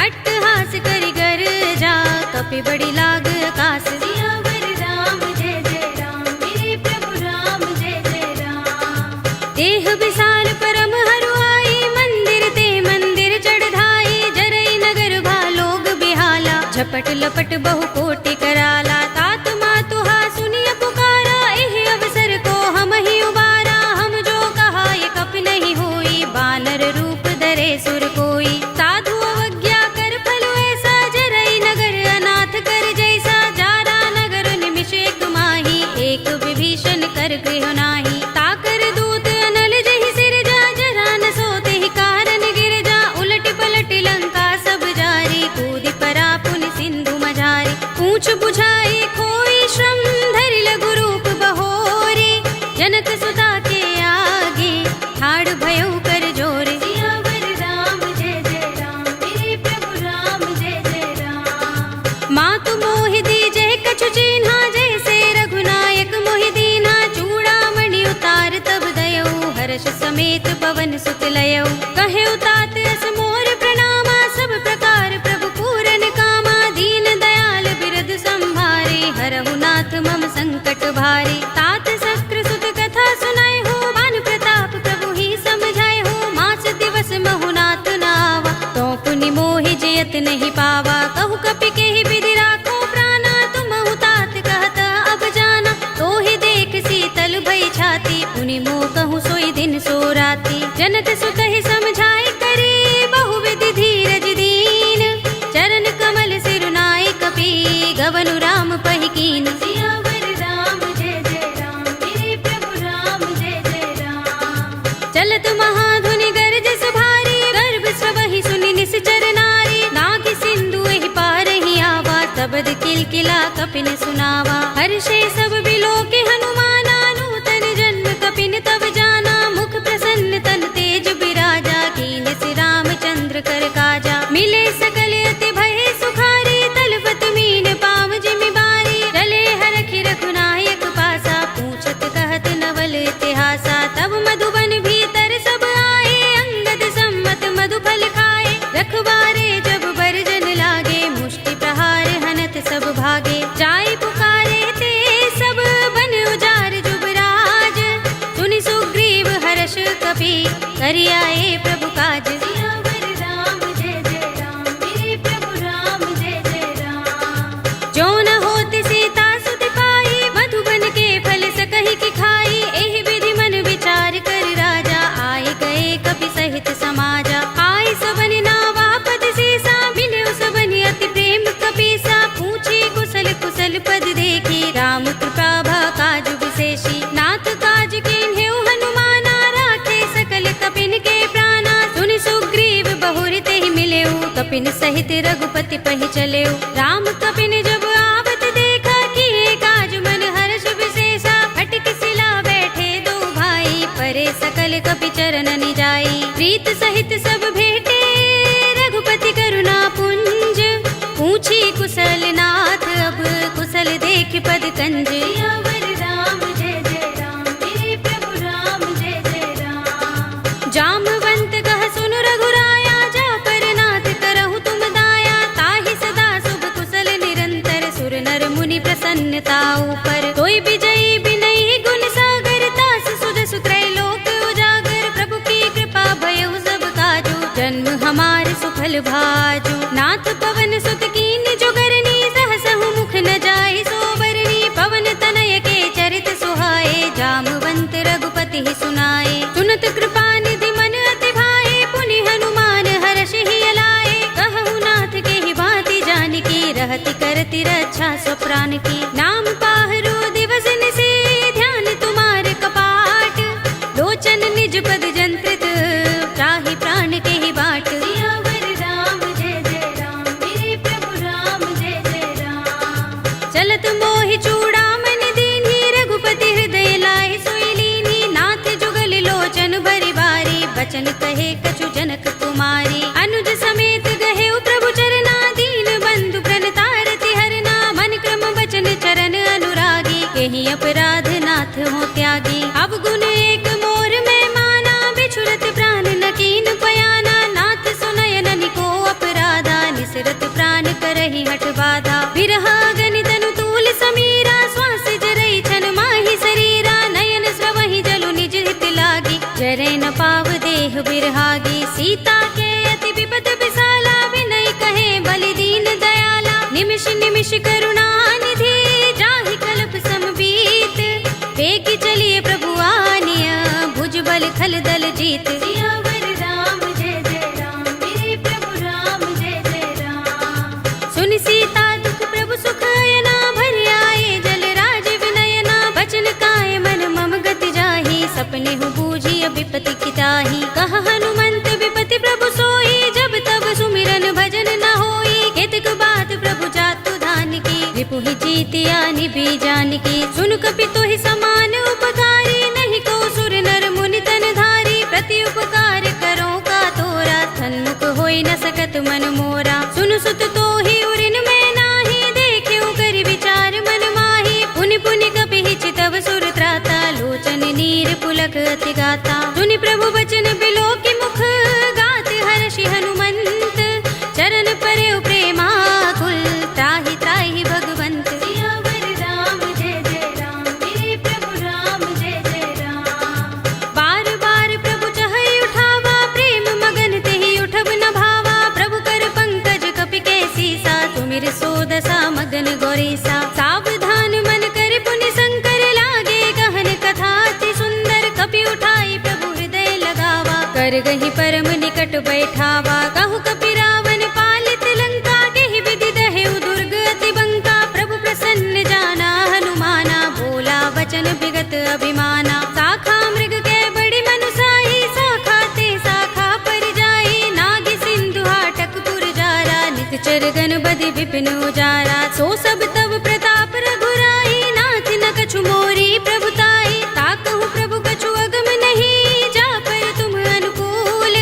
अट्टहास करि गर जा, कपि बड़ी लाग आकाश। सियावर राम जय जय राम, मेरे प्रभु राम जय जय राम। देह विशाल परम हरुआई, मंदिर ते मंदिर चढ़ाई। जरई नगर भालोग बिहाला, झपट लपट बहु कोटि कराला। तात मातुहा सुनिय पुकारा, एह अवसर को हम ही उबारा। हम जो कहा ये कपि नहीं होई, बानर रूप धरे सुर कोई। साधु अवज्ञा कर फल ऐसा, जरई नगर अनाथ कर जैसा। जारा नगर निमिष एक माही, एक विभीषण कर गृह नाही। ताकर दूत अनल जहि सिर जा, जरा न सोते ही कारण गिर जा। उलट पलट लंका सब जारी, कूदि परा पुनि सिंधु मझारी। पूछ बुझाई खोई श्रम, धरि लघु रूप बहोरी। जनक सुता के आगे, ठाड़ भयउ कर जोरे। सियावर राम जय जय राम, मेरे प्रभु राम जय जय राम। मातु मोहि दीजे कछु चिन्हा, जैसे रघुनायक मोहि दीन्हा। चूड़ामणि उतार तब दयऊ, हर्ष समेत पवन सुत लयऊ। कहे तात अस मोर प्रणामा, सब प्रकार प्रभु पूरन कामा। दीन दयाल बिरद संभारे, हरहु नाथ मम संकट भारी। तात शस्त्र सुत कथा सुनाए हो, बान प्रताप प्रभु ही समझाए हो। मास दिवस महु नाथ नावा, तो पुनि मोहि जयत नहीं पावा। कहु कपि केहि विधि राखो प्राणा, तुमहु तात कहत अब जाना। तो ही देख शीतल भई छाती, पुनि मोह कहूँ सोई दिन सो राती। जनक सुत ही समझाए करी, बहु विधि धीरज दीन। चरण कमल सिरुनाए कपि, गवनु राम पहि कीन। सियावर राम जय जय राम, मेरे प्रभु राम जय जय राम। चलत महाधुनि गरजस भारी, गर्भ सबहि सुनि निश्चर नारी। नाग सिंधु एहि पार ही आवा, तबद किलकिला कपिन सुनावा। हर्षे सब बिलोके हनुमाना, नूतन जन्म कपिन तब जाना। मुख प्रसन्न तन तेज बिराजा, कीन सि रामचंद्र कर काजा। मिले सकल अति भय सुखारी, तलपत मीन पाव जिमि बारी। चले हरखि रघुनायक पासा, पूछत कहत नवल इतिहासा। तब मधुबन भीतर सब आए, अंगद सम्मत मधु फल खाए। रखवारे जब बरजन लागे, मुष्टि प्रहार हनत सब भागे। जाय पुकारे ते सब बन उजार जुबराज। सुनि सुग्रीव हर्ष कपि, करि आए प्रभु काज। सियावर राम जय जय राम, मेरे प्रभु राम जय जय राम। जो न होत सीता सुत पाई, मधुबन के फल सकहि की खाई। एहि विधि मन विचार कर राजा, आए गए कपि सहित समाजा। आए सबनि नावा पद सीसा, मिलेउ सबनि अति प्रेम कपीसा। पूछी कुशल कुशल पद देखी, राम कृपा भा काज विशेषी। नाथ काज कीन्हेउ हनुमाना, राखे सकल कपिन के प्राणा। सुनि सुग्रीव बहुर तेहि मिलेउ, कपिन सहित रघुपति पहि चलेउ। राम कपिन जब आवत देखा, किए काज मन हर्ष विशेषा। फटक सिला बैठे दो भाई, परे सकल कपि चरण निजाई। प्रीत सहित सब भेटे, रघुपति करुणा पुंज। पूछी कुशल नाथ, अब कुशल देख पद कंज। सियावर राम जय जय राम, मेरे प्रभु राम जय जय राम। जामवंत कह सुन रघुराया, जा पर नाथ करहु तुम दाया। ताहि सदा शुभ कुशल निरंतर, सुर नर मुनि प्रसन्नता ऊपर। कोई विजयी बिनयी गुण सागर, तास सुजसु त्रैलोक उजागर। प्रभु की कृपा भयउ सब काजू, जन्म हमार सुफल भाजू। नाथ पवन सुत कीन जोगरनी, सहसहु मुख न जाय सोबरनी। पवन तनय के चरित सुहाए, जामवंत रघुपति ही सुनाए। सुनत कृपा निधि मन अति भाए, पुनि करती रक्षा स्वप्राण की। नाम पाहरो दिवस निसे ध्यान तुम्हार कपाट, लोचन निज पद जंत्रित त्राहि प्राण के ही बाट। सियावर राम जय जय राम, मेरे प्रभु राम जय जय राम। चलत मोहि चूड़ामणि दीन्ही, रघुपति हृदय लाहि सोई लीन्ही। नाथ जुगल लोचन भरि बारी, बचन कहे कछु जनक कुमारी। अनुज समेत गहे प्रभु चरना, दीन बंधु प्रणतारति हरना। मन क्रम वचन चरण अनुरागी, केहि अपराध नाथ हो त्यागी। अब गुण एक मोर में माना, बिछुरत प्राण न कीन पयाना। नाथ सुनयन निको अपराधा, निसरत प्राण करहि हठ बाधा। बिरहा गनि तनु तूल समीरा, श्वास जरई छन माहि शरीरा। नयन स्रवहि जलु निज हित लागी, जरै न पाव देह बिरहागी। सीता के अति विपद विसाला, विनय कहे बलि दीन दयाला। निमिष निमिष करुणा निधि, जाहि कल्प समबीत। वेग चलिए प्रभु आनिया, भुजबल खल दल जीत। सियावर राम जय जय राम, मेरे प्रभु राम जय जय राम। सुन सीता दुख प्रभु सुख अयना, भरि आए जल राज विनयना। बचन काय मन मम गति जाहि, सपने हु बूझी विपति किताहि। कह हनुमंत विपति प्रभु सोई, जब तब सुमिरन भजन न होई। केतक बात प्रभु जातु धान की, रिपुहि जीतिया निभि जानकी। सुन कपि तोहि समान उपकारी, नहीं को सुर नर मुनि तन धारी। प्रति उपकार करो का तोरा, सन्मुख होई न सकत मन मोरा। सुन सुत तोहि उरिन में नाही, देख्यो कर विचार मन माही। पुनि पुनि कपि चितव सुर त्राता, लोचन नीर पुलक अति गाता। सुनि प्रभु बचन बिलोकि मुख, गात हर्षि हनुमंत। चरण परयो प्रेमाकुल, त्राहि त्राहि भगवंत। सियावर राम जय जय राम, मेरे प्रभु राम जय जय राम। बार बार प्रभु चहई उठावा, प्रेम मगन तेहि उठब न भावा। प्रभु कर पंकज कपि के सीसा, तुमिर सोदसा मगन गौरीसा। सावधान मन कर पुनि शंकर, लागे गहन कथा अति सुंदर। कपि उठाई प्रभु हृदय लगावा, कर गहि परम निकट बैठावा। कहु कपि रावण पालित लंका, केहि विधि दहेउ दुर्ग अति बंका। प्रभु प्रसन्न जाना हनुमाना, बोला वचन विगत अभिमाना। शाखा मृग के बड़ी मनुसाही, शाखा ते शाखा पर जाई। नाग सिंधु हाटक पुर जारा, निकचर गन बदि विपिन उजारा। सो सब तब प्रताप रघुराई, नाथ न कछु मोरी प्रभुताई। ताकहु प्रभु कछु अगम नहीं, जा पर तुम अनुकूल।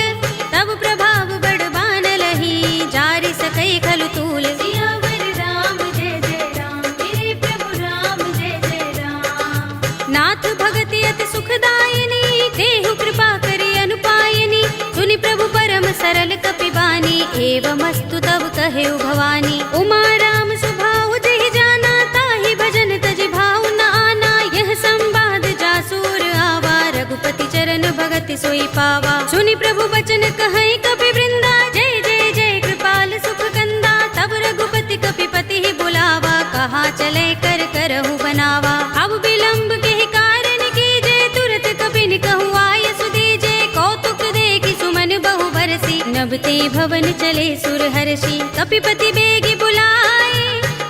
तब प्रभाव बड़ बान लही, जारि सकई खलु तूल। सियावर राम जय जय राम, मेरे प्रभु राम जय जय राम। नाथ भगति अति सुखदायिनी, देहु कृपा करि अनुपायिनी। सुनि प्रभु परम सरल कपि बानी, एवमस्तु तब कहेउ भवानी। उमा राम सुभाउ जहि जाना, ताहि भजन तजि भाउ न आना। यह संवाद जासूर आवा, रघुपति चरण भगति सोई पावा। सुनि प्रभु बचन कहई कपि वृंदा, जय जय जय कृपाल सुख कंदा। तब रघुपति कपि पति ही बुलावा, कहा चले कर करहु बनावा। अब विलंब के कारण कीजे, तुरत कपि कहु आय सुदीजे। कौतुक देखि सुमन बहु बरसी, नभते भवन चले सुर हर्षि। कपिपति बेगी बुलाए,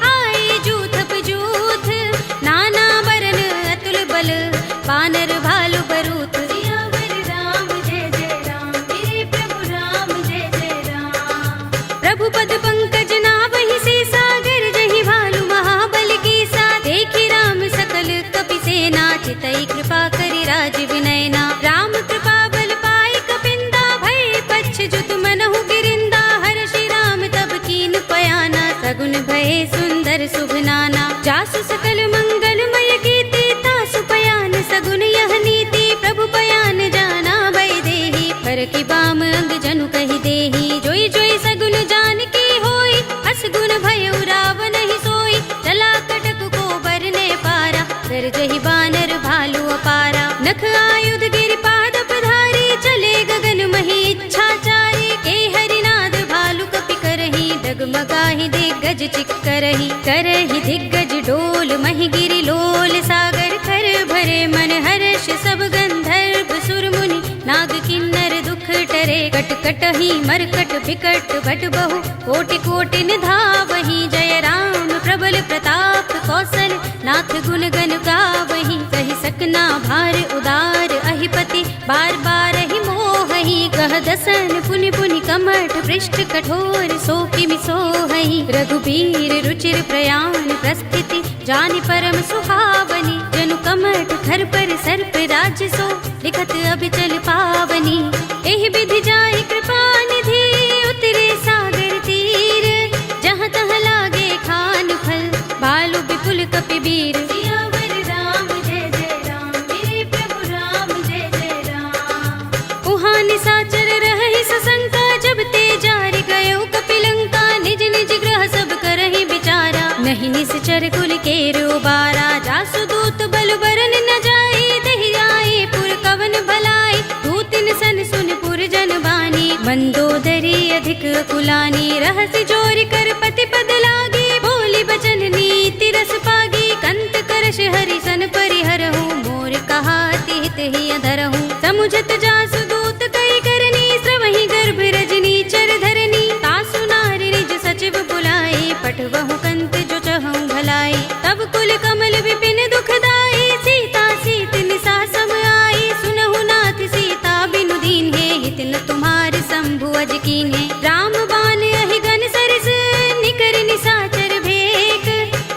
आए जूथ पजूथ। नाना बरन अतुल बल, बानर भालु बरूथ। सियावर राम जय जय राम, मेरे प्रभु राम जय जय राम। प्रभु पद पंकज नावहि सीसा, गिरजहि भालु महाबल कीसा। देखि राम सकल कपि सेना, चितई कृपा करि राज विनयना। राम कृपा बल पाई कपिंदा, भय पच्छ जुत मनहु गिरिंदा। हर्षि राम तब कीन पयाना, सगुन भय सुंदर शुभ नाना। जासु सकल मंगलमय कीर्ति, तासु पयान सगुन यह नीति। प्रभु पयान जाना भय देहि, हर की बाम अंग जनु कहि देहि। जोई जोई सगुन जान की होई, असगुन भयउ रावण ही सोई। चला कटक को बरने पारा, गरजहि बानर भालु अपारा। नख आयुध गिरिपाद पधारी, चले गगन मही इच्छाचारी। के हरिनाद भालु कपि करहि, डगमगाहि दिग्गज चिक्करहि। करहि दिग्गज डोल महि गिरि लोल, सागर कर भरे मन हर्ष सब गंधर्व सुर मुनि। नाग किन्नर दुख टरे, कट कटहि मरकट बिकट भट बहु। कोटि कोटि निधावहि, जय राम प्रभु प्रबल प्रताप कौशल नाथ गुण गण गावहीं। कहि सकना भार उदार अहिपति बार बार ही मोहहि। कह दसन पुनि पुनि कमठ पृष्ठ कठोर सो किमि सोहहि। रघुबीर रुचिर प्रयाण प्रस्थिति जानि परम सुहावनी। जनु कमठ खर पर सर्प राज सो लिखत अभिचल पावनी। एहि विधि जाहि कृपा निधि उतरे सागर तीर। जहाँ तहाँ लागे खान फल भालु विपुल कपिबीर। सियावर राम जय जय राम मेरे प्रभु राम जय जय राम। उहाँ निशाचर रहहि सशंका जब ते जारि गयो कपिलंका। निज निज ग्रह सब करहि विचारा नहीं निश्चर कुल केर उबारा। जासु दूत बल बरन न जाए दहि आए पुर कवन भलाई। दूतिन सन सुन पुर जन बानी मंदोदरी अधिक कुलानी। रहसि जोरि कर पति पद लागी बोली बचन नीति रस पागी। कंत करश हरि सन परिहरहु मोर कहा तिहित ही अधरहु। समुझत जासु दूत कई करनी श्रवहि गर्भ रजनी चर धरनी। तासु नारि निज सचिव बुलाई पठवहु कंत जो चहु भलाई। तब कुल कमल विपिन दुखदाई सीता सीत निसा सम आई। सुनहु नाथ सीता बिनु दीन है हित न तुम्हारे शंभु अज कीन्हे। राम बाण अहि गन सरस निकर निशाचर भेक।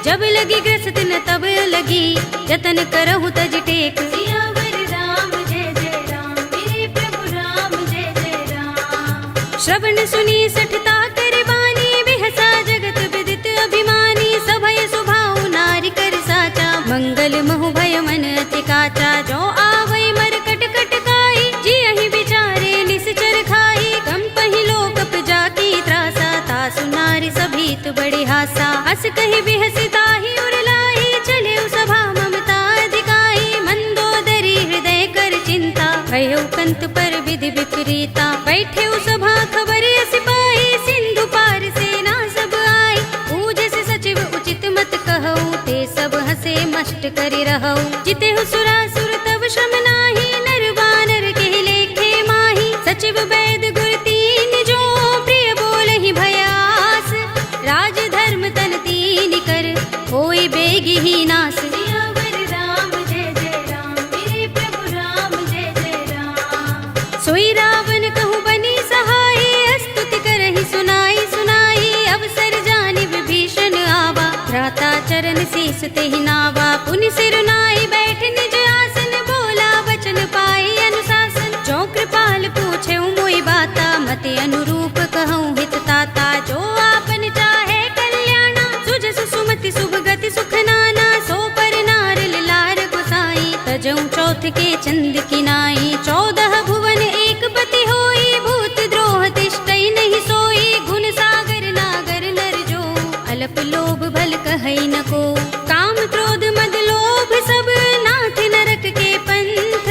जब लगी ग्रस्त न तब लगी जतन करहु तज टेक। सियावर राम जय जय राम मेरे प्रभु राम जय जय राम। श्रवण सुनी सठता कर बानी बिहसा जगत विदित अभिमानी। सभय सुभाउ नारी कर साचा मंगल महु भय मन अति काचा। जो आवै मर कट कट काई जियहि विचारे निश्चर खाई। कंपहि लोकप जाकी त्रासा तासु नारी सभीत बड़ी हासा। हस कहि बिहसि ताहि उर लाई चले सभा ममता अधिकाई। मंदोदरी हृदय कर चिंता भयो कंत पर विधि विपरीता। बैठे सभा खबर सिपाही सिंधु पार सेना सब आई। पूजस सचिव उचित मत कहऊ ते सब हसे मष्ट करि रहऊ। जितेहु सुरासुर तब श्रम नाही नर वानर के लेखे माही। सचिव वैद गुर तीन जो प्रिय बोलहि भयास। राज धर्म तन तीन कर होई बेगी ही नास। सियावर राम जय जय राम मेरे प्रभु राम जय जय राम। सोई रावण कहु बनी सहाय स्तुति करहि सुनाई सुनाई। अवसर जानि विभीषण आवा भ्राता चरण शीस तेहि नावा। पुनि सिर नाई बैठ निज आसन बोला वचन पाई अनुशासन। जो कृपाल पूछे मोहि बाता मति अनुरूप कहूँ हित ताता। जो आपन चाहे कल्याणा सुजस सुमति शुभ गति सुख नाना। सो पर नार लार गोसाई तजऊ चौथ के चंद की नाई। 14 भुवन एक पति होई भूत द्रोह तिष्ठई नहीं सोई। गुण सागर नागर नर जो अल्प लोभ भल कहई न को। काम क्रोध मद लोभ सब नाथ नरक के पंथ।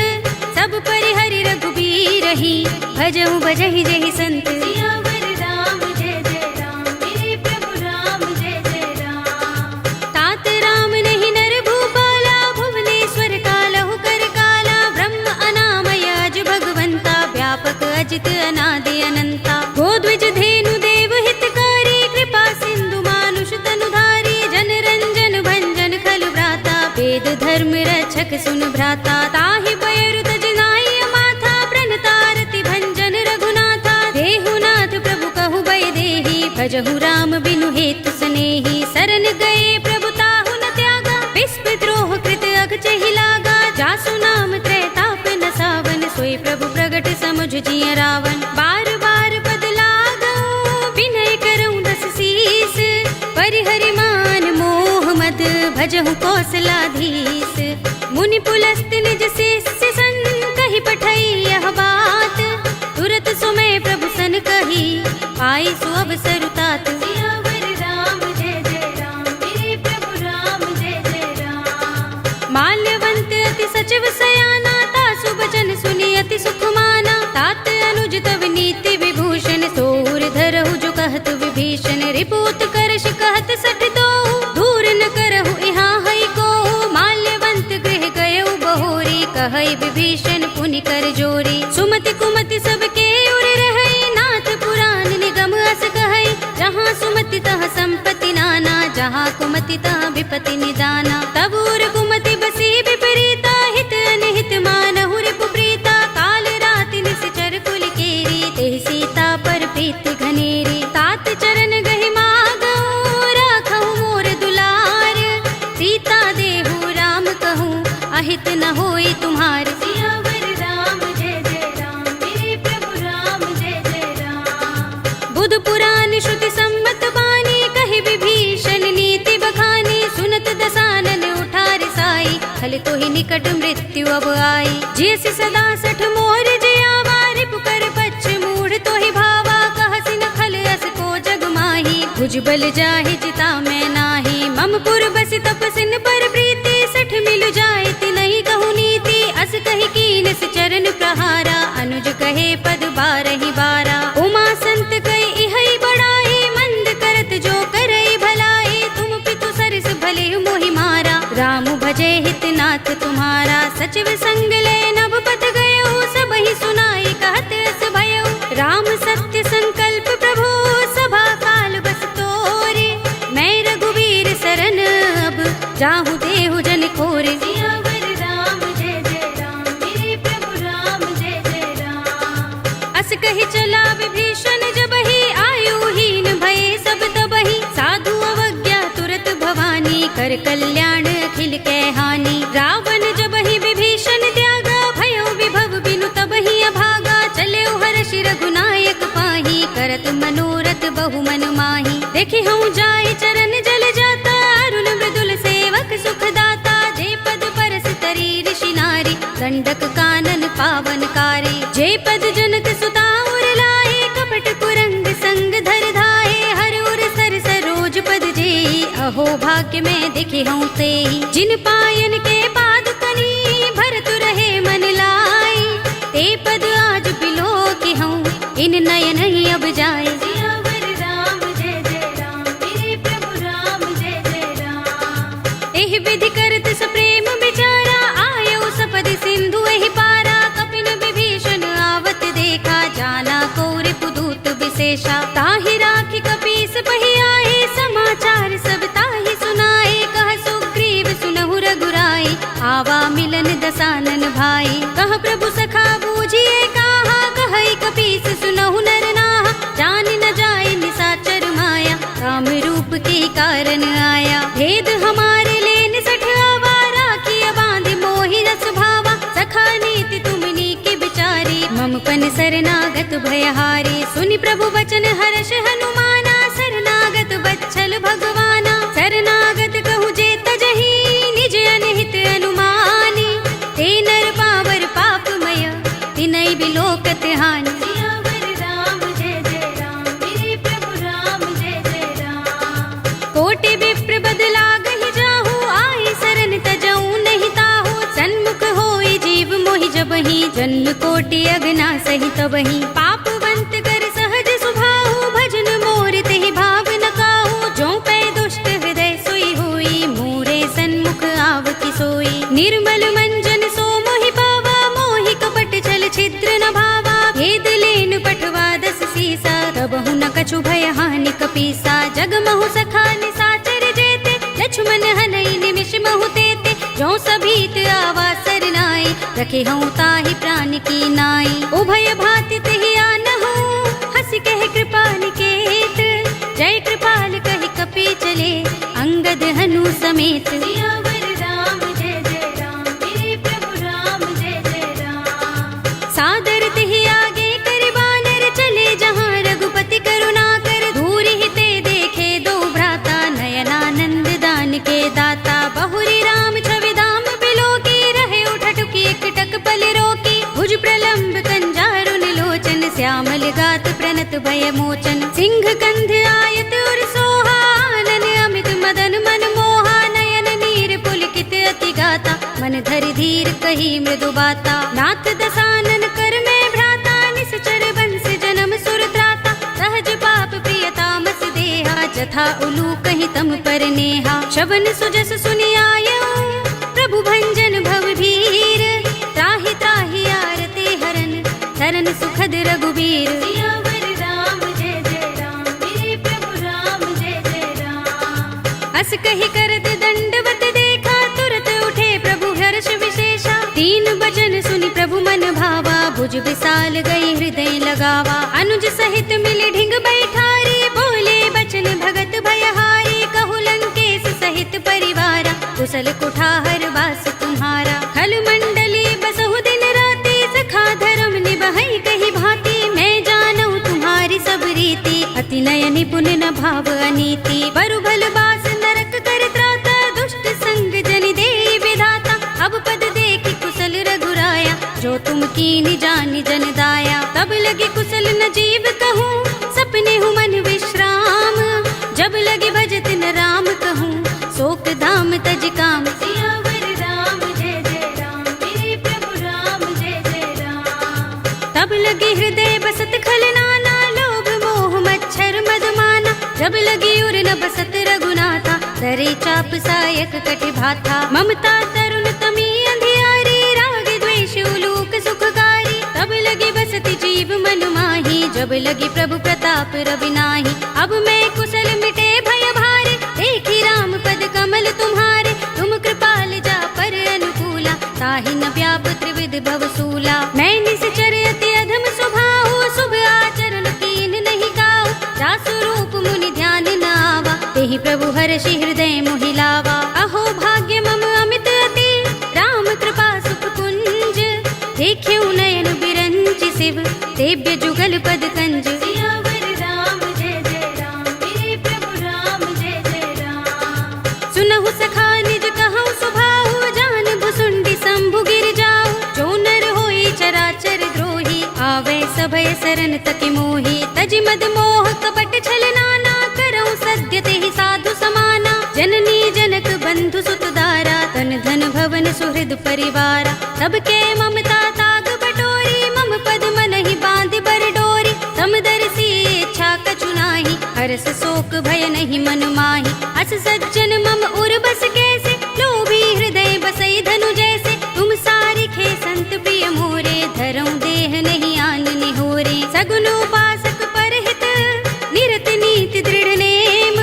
सब परिहरि रघुबीर ही भजहु भजहि जहि संत। सियावर राम जय जय राम मेरे प्रभु राम जय जय राम। तात राम नहीं नर भूपाला भुवनेश्वर कालहु कर काला। ब्रह्म अनामय अज भगवंता व्यापक अजित अनादि अनंता। गोद्विज धेनु देव हितकारी कृपा सिंधु मानुष तनुधारी। जन रंजन भंजन खल भ्राता वेद धर्म रक्षक सुन भ्राता। ताहि बयरु तज नाई माथा प्रणतारति भंजन रघुनाथा। देहु नाथ प्रभु कहु भय देहि भजहु राम बिनु हेतु सनेहि। शरण गए प्रभु ताहु न त्यागा विस्प द्रोह कृत अघ चहि लागा। जासु नाम त्रैताप न सावन सोई प्रभु प्रगट समुझ जिय रावण। बार बार पद लागऊ विनय करऊँ दस शीस। परिहरि मान मोह मद भजहु कौशलाधीश। मुनि पुलस्त निज शिष्य सन कहि पठई यह बात। तुरत सुमय प्रभु सन कही पाई सु अवसर तात। सियावर राम जय जय राम मेरे प्रभु राम जय जय राम। माल्यवंत अति सचिव सयाना तासु बचन सुनि अति सुख माना। तात अनुज तव नीति विभूषण सोर धरहु जो कहत विभीषण। रिपुत करश कहत सठ दो दूर न करहु यहाँ हई को। माल्यवंत गृह गयउ बहोरी कहई विभीषण पुनि कर जोरी। सुमति कुमति सबके उर रहई नाथ पुराण निगम अस कहई। जहाँ सुमति तह संपत्ति नाना जहाँ कुमति तहाँ विपति निदाना। तब उर कुमति बसी विपरीता, हित अनहित मानहु रिपु प्रीता। काल राति निश्चर कुल केरी, तेहि सीता पर प्रीत घनेरी। तात चरण गहि मागहु, राखहु मोर दुलार। सीता देहु राम कहूँ, अहित न होई तुम्हार। सियावर राम जय जय राम, मेरे प्रभु राम जय जय राम। बुध पुराण श्रुति सम्मत बानी, कहि विभीषण नीति बखानी। सुनत दसानन उठा रिसाई, खल तो ही निकट मृत्यु अब आई। जैसी सदा सठ मोर जयावा, रिपु कर पच्छ मूढ़ तो ही भावा। कहसि न खल अस को जग माही, भुजबल जाहि जिता मैं नाही। मम पुर बसि तपसिन पर प्रीति, सठ मिलु जाय तिनहि कहु नीति। अस कहि कीनस चरण प्रहारा, अनुज कहे पद बारहि बारा। उमा संत कहि इहै बड़ाई, मंद करत जो करई भलाई। तुम पितु सरस भले मोहि मारा, राम भजे हित नाथ तुम्हारा। सचिव संग ले नभ पथ गयो, सबहि सुनाई कहत अस भयो। राम सत्य संकल्प प्रभु, सभा काल बस तोरे। मैं रघुवीर सरन अब, जाहु देहु जन खोरे। सियावर राम जय जय राम, मेरे प्रभु राम जय जय राम। अस कहि चला विभीषण जबहि, आयुहीन भये सब तबहि। साधु अवज्ञा तुरत भवानी, कर कल्याण अखिल कै हानि। रावण जबहि विभीषण त्यागा, भयो विभव बिनु तबहि अभागा। चले हर्ष रघुनायक पाही, करत मनोरथ बहु मन माही। देखि हूँ जाय चरण जल जाता, अरुण मृदुल सेवक सुख दाता। जे पद परस तरी ऋषि नारी, गंडक कानन पावन कारी। जे पद जनक सुता उर लाए, कपट कुरंग संग धर धाये। हर उर सर सरोज पद जेहि, अहो भाग्य में दिखे हूँ तेहि। जिन पायन के पादुकनी, भरतु रहे मन लाई। ते पद आज बिलो के हूँ, इन नयन ही अब जाए। सियावर राम जय जय राम, मेरे प्रभु राम जय जय राम। एहि विधि करत सप्रेम विचारा, आयो सपदि सिंधु एहि पारा। कपिन विभीषण आवत देखा, जाना को रिपुदूत विशेषा। ताहि राखी कपीस पहि आए, समाचार सब ताहि सुनाए। कह सुग्रीव सुनहु रघुराई, आवा मिलन दसानन भाई। कह प्रभु सखा बूझिए काहा, कहई कपीस सुनहु नर नाहा। जान न जाय निसाचर माया, काम रूप के कारण आया। भेद हमारे लेन सठ आवा, राखिया बांध मोहि रस भावा। सखा नीति तुमनी के बिचारी, मम पन शरणागत भयहारी। सुनि प्रभु वचन हर्ष हनुमाना, शरणागत बच्छल भगवाना। शरणागत कहु जे तजहि, निज अनहित अनुमानी। ते नर पावर पापमय, तिनहि बिलोकत हानि। सियावर राम जय जय राम, मेरे प्रभु राम जय जय राम। कोटि विप्र बदला गहि जाहु, आई शरण तजऊ नहीं ताहु। सन्मुख होई जीव मोहि जबहि, जन्म कोटि अगना सहि तबहि। पापवंत कर सहज सुभाहु, भजन मोर तेहि भाव न काहू। जो पै दुष्ट हृदय सोई होई, मोरे सन्मुख आवति सोई। निर्मल मंजन सो मोहि पावा, मोहि कपट छल छिद्र न भावा। भेद लेन पठवा दस सीसा, तबहु न कछु भय हानि कपीसा। जग महु सखा निसाचर जेते, लक्ष्मण हनई निमिष महु तेते। जो सभीत आवा सरनाई, रखे हूँ ताहि प्राण की नाई। उभय भाति तेहि आनहु, हंसि कहे कृपा निकेत। जय कृपाल कहि कपि चले, अंगद हनु समेत। सियावर राम जय जय राम, मेरे प्रभु राम जय जय राम। सादर तेहि आगे करि बानर, चले जहाँ रघुपति करुणा कर। दूरि हिते देखे दो भ्राता, नयनानंद दान के दाता। बहुरी राम छवि धाम बिलोकी, रहे उठटुकी एकटक पल रोकी। भुज प्रलंब कंजारुन लोचन, श्यामल गात प्रणत भय मोचन। सिंह कंध आयत उर सोहा, आनन अमित मदन मन मोहा। नयन नीर पुलकित अति गाता, मन धरि धीर कही मृदु बाता। नाथ दसानन कर में भ्राता, निश्चर बंस जन्म सुर त्राता। सहज पाप प्रिय तामस देहा, जथा उलू कहि तम पर नेहा। शबन सुजस सुनि आयो, प्रभु भंजन भव भीर। त्राहि त्राहि आरते हरन, शरण सुखद रघुबीर। सियावर राम जय जय राम, मेरे प्रभु राम जय जय राम। अस कही करत दंडवत देखा, तुरत उठे प्रभु हर्ष विशेषा। तीन बचन सुनि प्रभु मन भावा, भुज विशाल गई हृदय लगावा। अनुज सहित मिले ढिंग बैठारी, बोले बचन भगत भयहारी। कहु लंकेश सहित परिवारा, कुशल कुठार वास तुम्हारा। खल मंडली बसहु दिन राति, सखा धर्म निबहै कही भांति। मैं जानऊ तुम्हारी सब रीति, अति नय निपुण न भाव अनीति। बरु भल बास नरक कर त्राता, दुष्ट संग जनि देई विधाता। अब पद देखि कुशल रघुराया, जो तुम कीनि जानि जन दाया। तब लगे कुशल न जीव कहूँ, सपने हूँ मन विश्राम। जब लगे भजत न राम कहूँ, शोक धाम तज काम। सियावर राम जय जय राम, मेरे प्रभु राम जय जय राम। तब लगे हृदय बसत खल नाना, लोभ मोह मच्छर मदमाना। जब लगी उर न बसत रघुनाथा, दरे चाप सायक कटि भाथा। ममता तरुण तमी अंधियारी, राग द्वेष उलूक सुखकारी। तब लगी बसति जीव मन माही, जब लगी प्रभु प्रताप रवि नाही। अब मैं कुशल मिटे भय भारे, देखी राम पद कमल तुम्हारे। तुम कृपाल जा पर अनुकूला, ताहि न व्याप त्रिविध भवसूला। मैं निश्चर अति अधम स्वभाव, शुभ आचरण कीन नहीं काऊ। जासु रूप मुनि ध्यान न आवा, तेहि प्रभु हर्षि हृदय मोहि लावा। अहो भाग्य मम अमित अति, राम कृपा सुख कुंज। देख्यऊ नयन बिरंचि शिव, सेव्य जुगल पद कंज। सियावर राम जय जय राम, मेरे प्रभु राम जय जय राम। सुनहु सखा निज कहऊँ सुभाऊ, जान भुसुंडी शंभु गिर जाऊ। जो नर होई चराचर द्रोही, आवे सभय सरन तति मोही। तजि मद मोह कपट छल नाना, करऊँ सद्य तेहि साधु समाना। जननी जनक बंधु सुत दारा, तन धन भवन सुहृद परिवारा। सबके ममता ताग बटोरी, मम पद मन ही बांध बर डोरी। समदर्शी इच्छा कछु नाही, हरस शोक भय नहीं मन माही। अस सज्जन मम उर बस कैसे, लोभी हृदय बसई धनु जैसे। तुम सारिखे संत प्रिय मोरे, धरऊँ देह नहीं आन निहोरे। सगुन उपासक परहित, निरत नीति दृढ़ नेम।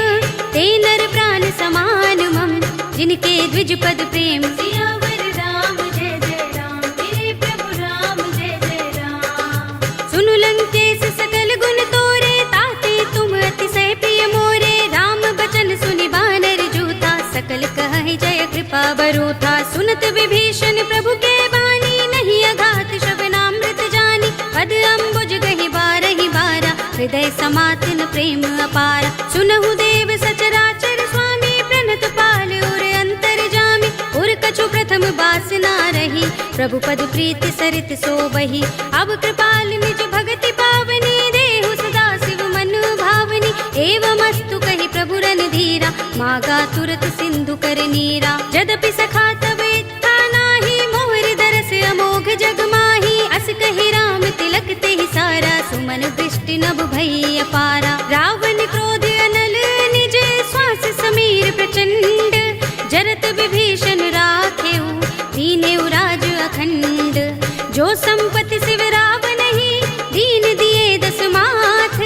ते नर प्राण समान मम, जिनके द्विज पद प्रेम। सियावर राम जय जय राम, मेरे प्रभु राम जय जय राम। सुनु लंकेश सकल गुण तोरे, ताते तुम अतिशय प्रिय मोरे। राम बचन सुनि बानर जूथा, सकल कहहि जय कृपा बरूथा। सुनत विभीषण प्रभु के बानी, नहीं अघात श्रवणामृत जानी। पद अम्बुज गहि बारहि बारा, हृदय समातन प्रेम अपारा। सुनहु देव सचराचर स्वामी, प्रणत पाल उर अंतर जामी। उर कछु प्रथम बासना रही, प्रभु पद प्रीति सरित सोबही। अब कृपाल निज भगति पावनी, देहु सदा शिव मन भावनी। एवमस्तु कहि प्रभु रणधीरा, मागा तुरत सिंधु कर नीरा। जदपि सखा तब इच्छा नाही, मोहर दरस अमोघ जग माही। अस कहि राम तिलक तेहि सारा, सुमन दृष्टि नभ भई अपारा। रावण क्रोध अनल निज, श्वास समीर प्रचंड। जरत विभीषण राखेऊ, दीनेऊ राज अखंड। जो संपत्ति शिव रावण ही, दीन दिए दस माथ।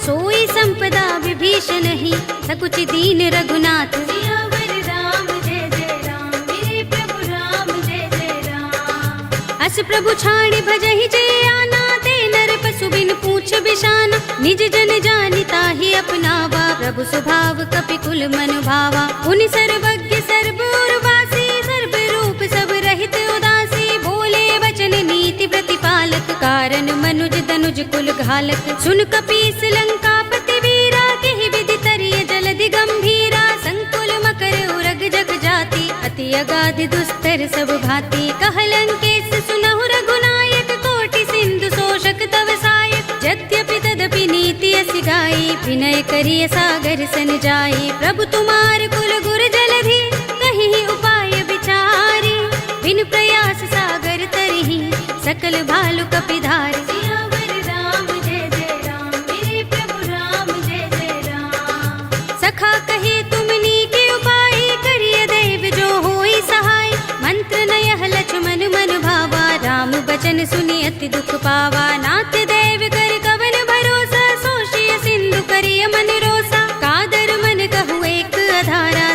सोई संपदा विभीषण ही, सकुच दीन रघुनाथ। सियावर राम जय जय राम, मेरे प्रभु राम जय जय राम। अस प्रभु छाड़ भजहि जय आना, ते नर पशु बिन पूछ बिशाना। निज जन जानि ताहि अपनावा, प्रभु स्वभाव कपि कुल मन भावा। उनि सर्वज्ञ सर्व उर्वासी, सर्व रूप सब रहित उदासी। बोले वचन नीति प्रतिपालक, कारण मनुज तनुज कुल घालक। सुन कपीस लंकापति वीरा, केहि विधि तरिय जलधि गंभीरा। संकुल मकर उरग जग जाति, अति अगाध दुस्तर सब भांति। कह लंकेश सुनहु रघुनायक, कोटि सिंधु शोषक तव सायक। यद्यपि तदपि नीति असि गाई, विनय करिय सागर सन जाई। प्रभु तुमार कुल गुर जलधि, कहीं उपाय विचारी। बिन प्रयास सागर तरही, सकल भालु कपिधारी। सियावर राम जय जय राम, मेरे प्रभु राम जय जय राम। सखा कहे तुमनी के उपाय, करिय दैव जो होई सहाय। मंत्र नयह लक्ष्मण मन भावा, राम बचन सुनि अति दुख पावा। नाथ दैव कर कवन भरोसा, सोषिय सिंधु करिय मन रोसा। कादर मन कहु एक अधारा,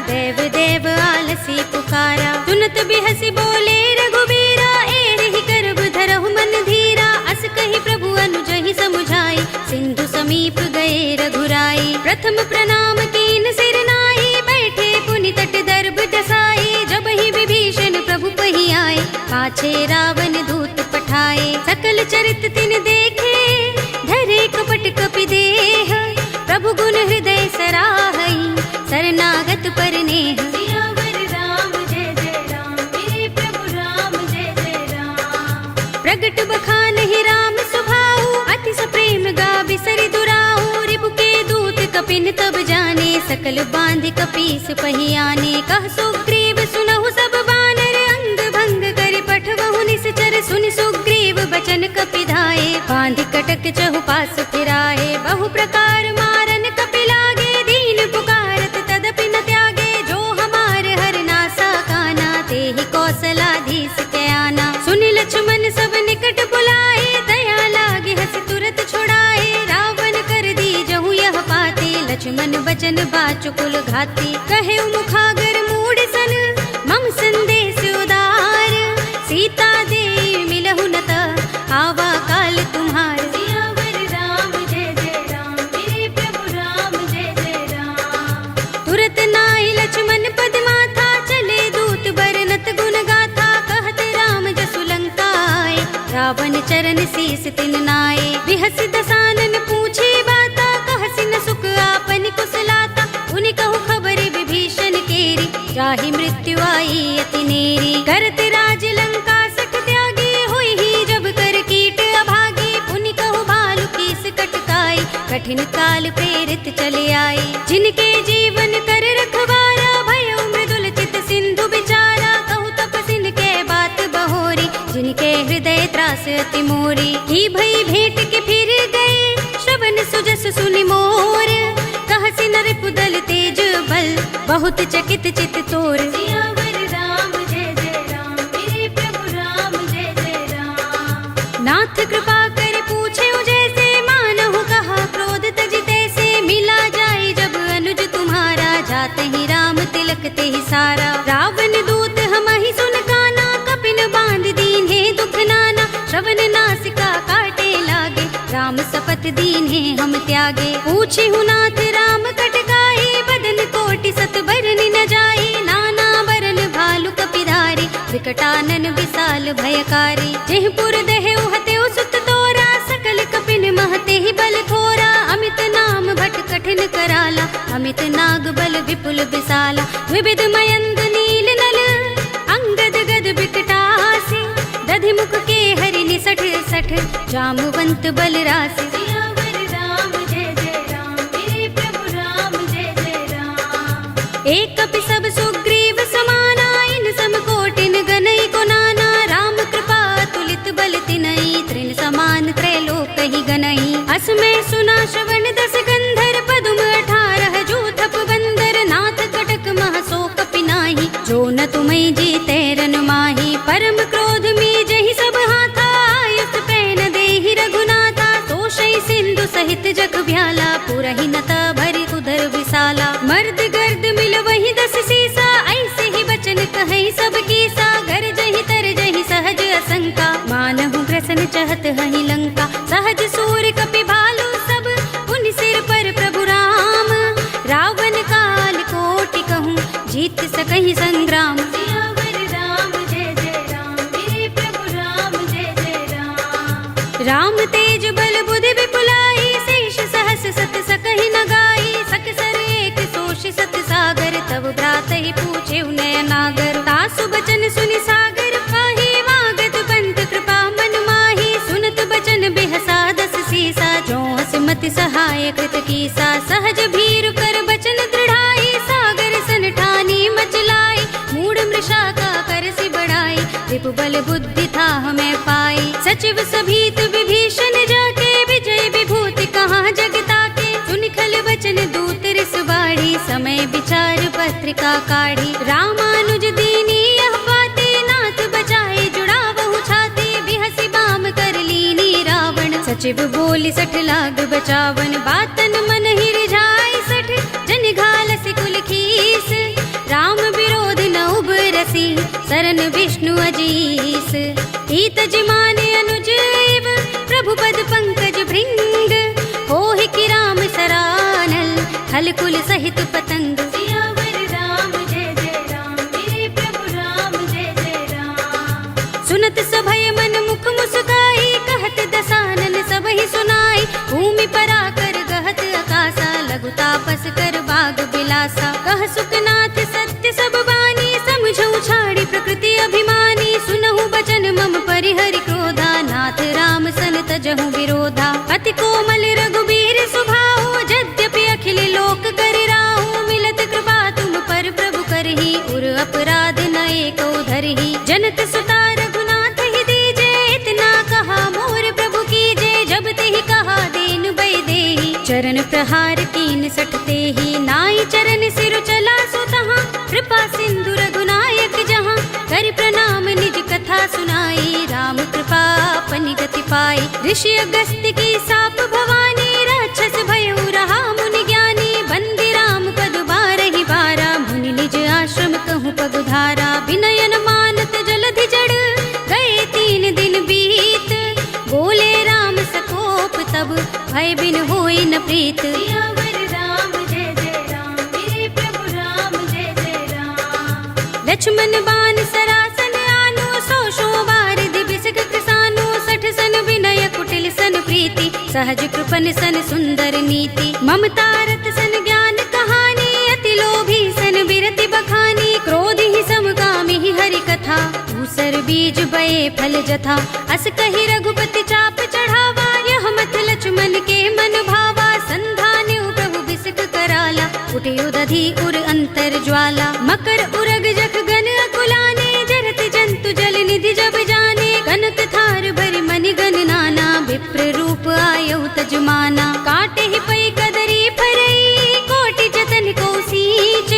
पुकारा। सुनत बिहसी बोले रघुबीरा, एहि करब धरहु मन धीरा। अस कहि प्रभु अनुजहि समुझाई, सिंधु समीप गए रघुराई। प्रथम प्रणाम कीन सिर नाई, बैठे पुनि तट दर्भ दसाई। जबहि विभीषण प्रभु पहि आए, पाछे रावण दूत पठाए। सकल चरित तिन देखे, धरे कपट कपि देह। प्रभु गुण हृदय सराहई, शरणागत पर नेह। सियावर राम जय जय राम, मेरे प्रभु राम जय जय राम। प्रगट बखानहि राम सुभाऊ, अति सप्रेम गाबि सरि दुराऊ। रिपु के दूत कपिन तब जाने, सकल बांध कपीस पहि आने। कह सुग्रीव सुनहु सब बानर, अंग भंग करि पठवहु निश्चर। सुनि सुग्रीव बचन कपि धाये, बांध कटक चहुपास फिराए। बहु प्रकार मारन कपि लागे, दीन पुकारत तदपि न त्यागे। जो हमार हरनासा काना, तेहि कौशलाधीश के आना। सुनि लक्ष्मण सब निकट बुलाए, दया लागे हस तुरत छुड़ाए। रावण कर दी जहु यह पाते, लक्ष्मण बचन बाचुकुल घाती। कहे मुखागर मूढ़ सन, मम संदेश उदार। सीता दे मिलहु न त, आवा काल तुम्हार। सियावर राम जय जय राम, मेरे प्रभु राम जय जय राम। तुरत नाई लक्ष्मण पद माथा, चले दूत बरनत गुण गाथा। कहत राम जसु लंका आए, रावण चरण शीस तिन नाए। बिहस दसानन पूछे बाता, कहसि न सुख आपन कुशलाता। उनि कहु खबर विभीषण केरी, जाहि मृत्यु आई अति नेरी। करत राज लंका सठ त्यागी, हुई ही जब कर कीट अभागी। पुनि कहु भालु कीस कटकाई, कठिन काल प्रेरित चले आई। जिनके जीवन कर रखवारा, भयउ मृदुल चित सिंधु बिचारा। कहु तपसिन के बात बहोरी, जिनके हृदय त्रास अति मोरी। की भई भेंट के फिर गए, श्रवण सुजस सुनि मोर। कहसि नर पुदल तेज बल, बहुत चकित चित तोर। सियावर राम जय जय राम, मेरे प्रभु राम जय जय राम। नाथ कृपा कर पूछे जैसे, मानहु कहा क्रोध तजिते से। मिला जाए जब अनुज तुम्हारा, जाते ही राम तिलक ते ही सारा। रावण दूत हमहि सुन काना, कपिन बांध दीन्हे दुख नाना। श्रवण नासिका काटे लागे, राम सपथ दीन्हे हम त्यागे। पूछे नाथ राम कटकाई, बदन कोटि सत बरनि न जाई। नाना बरन भालु कपिधारी, विकटानन विशाल भयकारी। जेहपुर देहु हतेउ सुत तोरा, सकल कपिन महते ही बल थोरा। अमित नाम भट कठिन कराला, अमित नाग बल विपुल विशाला। विविध मयंद नील नल, अंगद गद बिकटासी। दधि मुख के हरि निसठ सठ, जामवंत बल रासि। सियावर राम जय जय राम, मेरे प्रभु राम जय जय राम। एक कपि सब सुग्रीव समाना, इन सम कोटिन गनई को नाना। राम कृपा तुलित बल तिनई, त्रिन समान त्रैलोक ही गनई। अस में सुना श्रवण दस गंधर, पदुम 18 जूथप बंदर। नाथ कटक मह सो कपि नाही, जो न तुम्हें जीते रन माही। परम क्रोध में जहि सब हाथा, आयुष पैन देहि रघुनाथा। तोषै सिंधु सहित जग भ्याला, पुरहि नता भरि उदर विशाला। मर्द गर्द मिल वही 10 सीसा, ऐसे ही बचन कहे सब कीसा। गर जहि तर जहि सहज असंका, मानहु ग्रसन चहत हहि लंका। सहज सूर कपि भालु सब, पुनि सिर पर प्रभु राम। रावण काल कोटि कहूँ, जीत सकहि संग्राम। सियावर राम जय जय राम, मेरे प्रभु राम जय जय राम। राम तेज बल बुद्धि विपुलाई, शेष सहस सत सकहि न गाई। सकसर एक सोष सत सागर, तब भ्रात ही पूछे नयनागर। तासु बचन सुनि सागर पाहि, वागत पंत कृपा मन माही। सुनत बचन बिहसा 10 सीसा, जो मति सहाय कृत कीसा। सहज भीर कर बचन दृढ़ाई, सागर सन ठानी मचलाई। मूढ़ मृषा का करसि बढ़ाई, रिपु बल बुद्धि था हमें पाई। सचिव सभीत विभीषण जाके, विजय विभूति कहाँ जगता के। सुनि खल वचन दूत रिस बाढ़ी, समय विचार पत्रिका काढ़ी। रामानुज दीनी यह बाते, नाथ बचाए जुड़ावहु छाती। बिहसि बाम कर लीनी रावण, सचिव बोली 60 लाग बचावन। बातन मन ही रिझाई 60, जन घालसि कुल खीस। राम विरोध न उबरसी, सरन विष्णु अजीस। ईत जिमाने अनुज इव, प्रभु पद पंकज भृंग। होहि कि राम सरानल, खल कुल सहित पतंग। सियावर राम जय जय राम, मेरे प्रभु राम जय जय राम। सुनत सभय मन मुख मुस्काई, कहत दसानन सबहि सुनाई। भूमि पराकर गहत आकाशा, लघु तापस कर बाग बिलासा। कह सुखनाथ सत्य सब बानी, समझऊ छाड़ी प्रकृति अभिमानी। सुनहु बचन मम परिहरि क्रोधा, नाथ राम सन तजहु विरोधा। अति कोमल रघुबीर स्वभाव, यद्यपि अखिल लोक कर राहु। मिलत कृपा तुम पर प्रभु करही, उर अपराध न एको धरही। जनत सुता रघुनाथ ही दीजे, इतना कहा मोर प्रभु कीजे। जब तेहि कहा दीन बै देहि, चरण प्रहार कीन सठते ही। नाई चरण सिर चला सो तहाँ, कृपा सिंधु रघुनायक जहाँ। कर प्रणाम निज कथा सुनाई, राम कृपा अपनी गति पाई। ऋषि अगस्त्य की साप भवानी, राक्षस भयउ रहा मुनि ज्ञानी। बंदी राम पद बारहि बारा, मुनि निज आश्रम कहूँ पगुधारा। विनयन मानत जलधि जड़, गए 3 दिन बीत। बोले राम सकोप तब, भय बिन होई न प्रीत। सियावर राम जय जय राम, मेरे प्रभु राम जय जय राम। लक्ष्मण बान सरासन आनो, 100 बार दिबिसक कृसानो। 60 सन विनय कुटिल सन प्रीति, सहज कृपन सन सुंदर नीति। ममता रत सन ज्ञान कहानी, अति लोभी सन बिरति बखानी। क्रोध ही समकामी ही हरि कथा, धूसर बीज बये फल जथा। अस कहि रघुपति चाप चढ़ावा, यह मत लक्ष्मण के मन भावा। संधान्यु प्रभु बिसक कराला, उठे उदधि उर अंतर ज्वाला। मकर उरग जख गन अकुलाने, जरत जंतु जल निधि जब जाने। कनक थार भरि मनि गन नाना, विप्र रूप आयउ तजमाना। काटे ही पै कदरी फरई, कोटि जतन को सींच।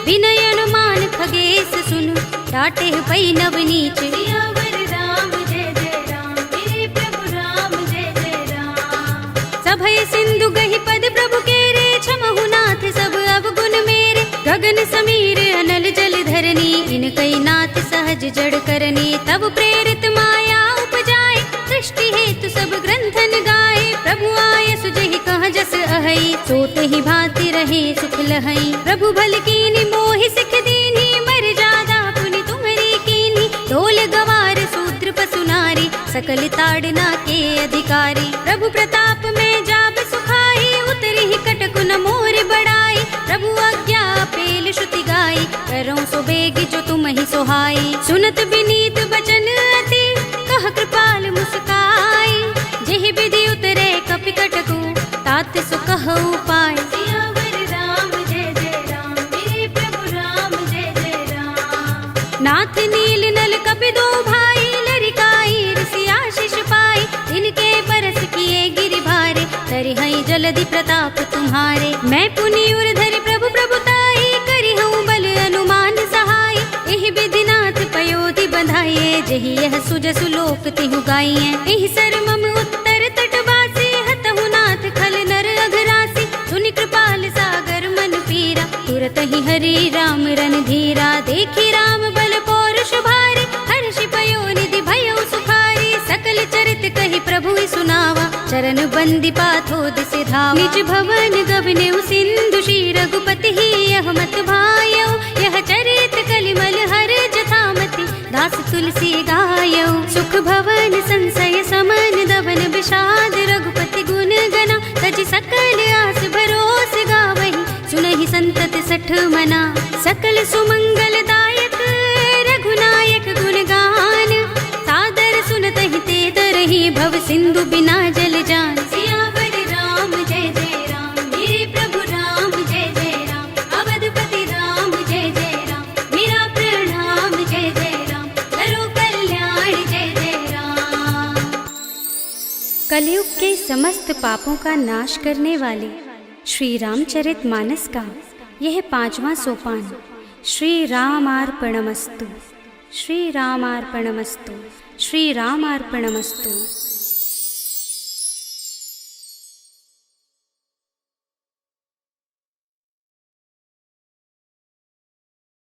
विनय अनुमान खगेश सुन, डाटे ही पै नवनीच। सियावर राम जय जय राम, मेरे प्रभु राम जय जय राम। सभय सिंधु गहि पद प्रभु केरे, क्षमहु नाथ सब अवगुण मेरे। गगन समीर अनल जल धरनी, इनकई नाथ सहज जड़ करनी। तब प्रेरित माया उपजाए, सृष्टि हेतु सब ग्रंथन गाए। प्रभु आय सुजहि कह जस अहै, सोत ही भांति रहे सुख लहै। प्रभु भल कीनी मोहि सिख दीनी, मर जादा पुनि तुम्हरी कीनी। ढोल गवार सूत्र पसु नारी, सकल ताड़ना के अधिकारी। प्रभु प्रताप में जाब सुखाई, उतरी ही कटक न मोर बड़ाई। प्रभु आज्ञा पेल श्रुति गाई, करऊं सो बेग जो तुम ही सोहाई। सुनत विनीत बचन अति, कह कृपाल मुस्काई। जेहि विधि उतरे कपि कटकु, तात सो कहु पाय। सियावर राम जय जय राम, मेरे प्रभु राम जय जय राम। नाथ नील नल कपि दो भाई, लरिकाई ऋषि आशीष पाई। इनके बरस किए गिरि भारे, तरि हई जलधि प्रताप तुम्हारे। मैं पुनि उर धरि प्रभु प्रभुताई, करि हूँ बल अनुमान सहाय। एहि विधि नाथ पयोधि बंधाइए, जहि यह सुजसु लोक तिहु गाइए। एहि सर मम उत्तर तटवासी, हतहु नाथ खल नर अघरासी। सुनि कृपाल सागर मन पीरा, तुरत ही हरि राम रन धीरा। देखी राम बल पौरुष भारी, हर्षि पयो निधि भयउ सुखारी। सकल चरित कहि प्रभु सुनावा, चरण बंदी पाथोद से धावा। निज भवन गबने सिंधु श्री रघुपति ही, यह मत भायौ। यह चरित कलिमल हर जथामति, दास तुलसी गायौ। सुख भवन संशय समन, दवन विषाद रघुपति गुण गना। तज सकल आस भरोस गावहि, सुनहि संतत 60 मना। सकल सुमंगल दायक, रघुनायक गुण गान। सादर सुनतहि ते तरहि, भव सिंधु बिना जल जान। सियावर राम जय जय राम, मेरे प्रभु राम जय जय राम। अवधपति राम जय जय राम, मेरा प्रणाम जय जय राम। करो कल्याण जय जय राम। कलयुग के समस्त पापों का नाश करने वाले श्री रामचरितमानस का यह 5वां सोपान श्री रामार्पणमस्तु, श्री रामार्पणमस्तु, श्री रामार्पणमस्तु।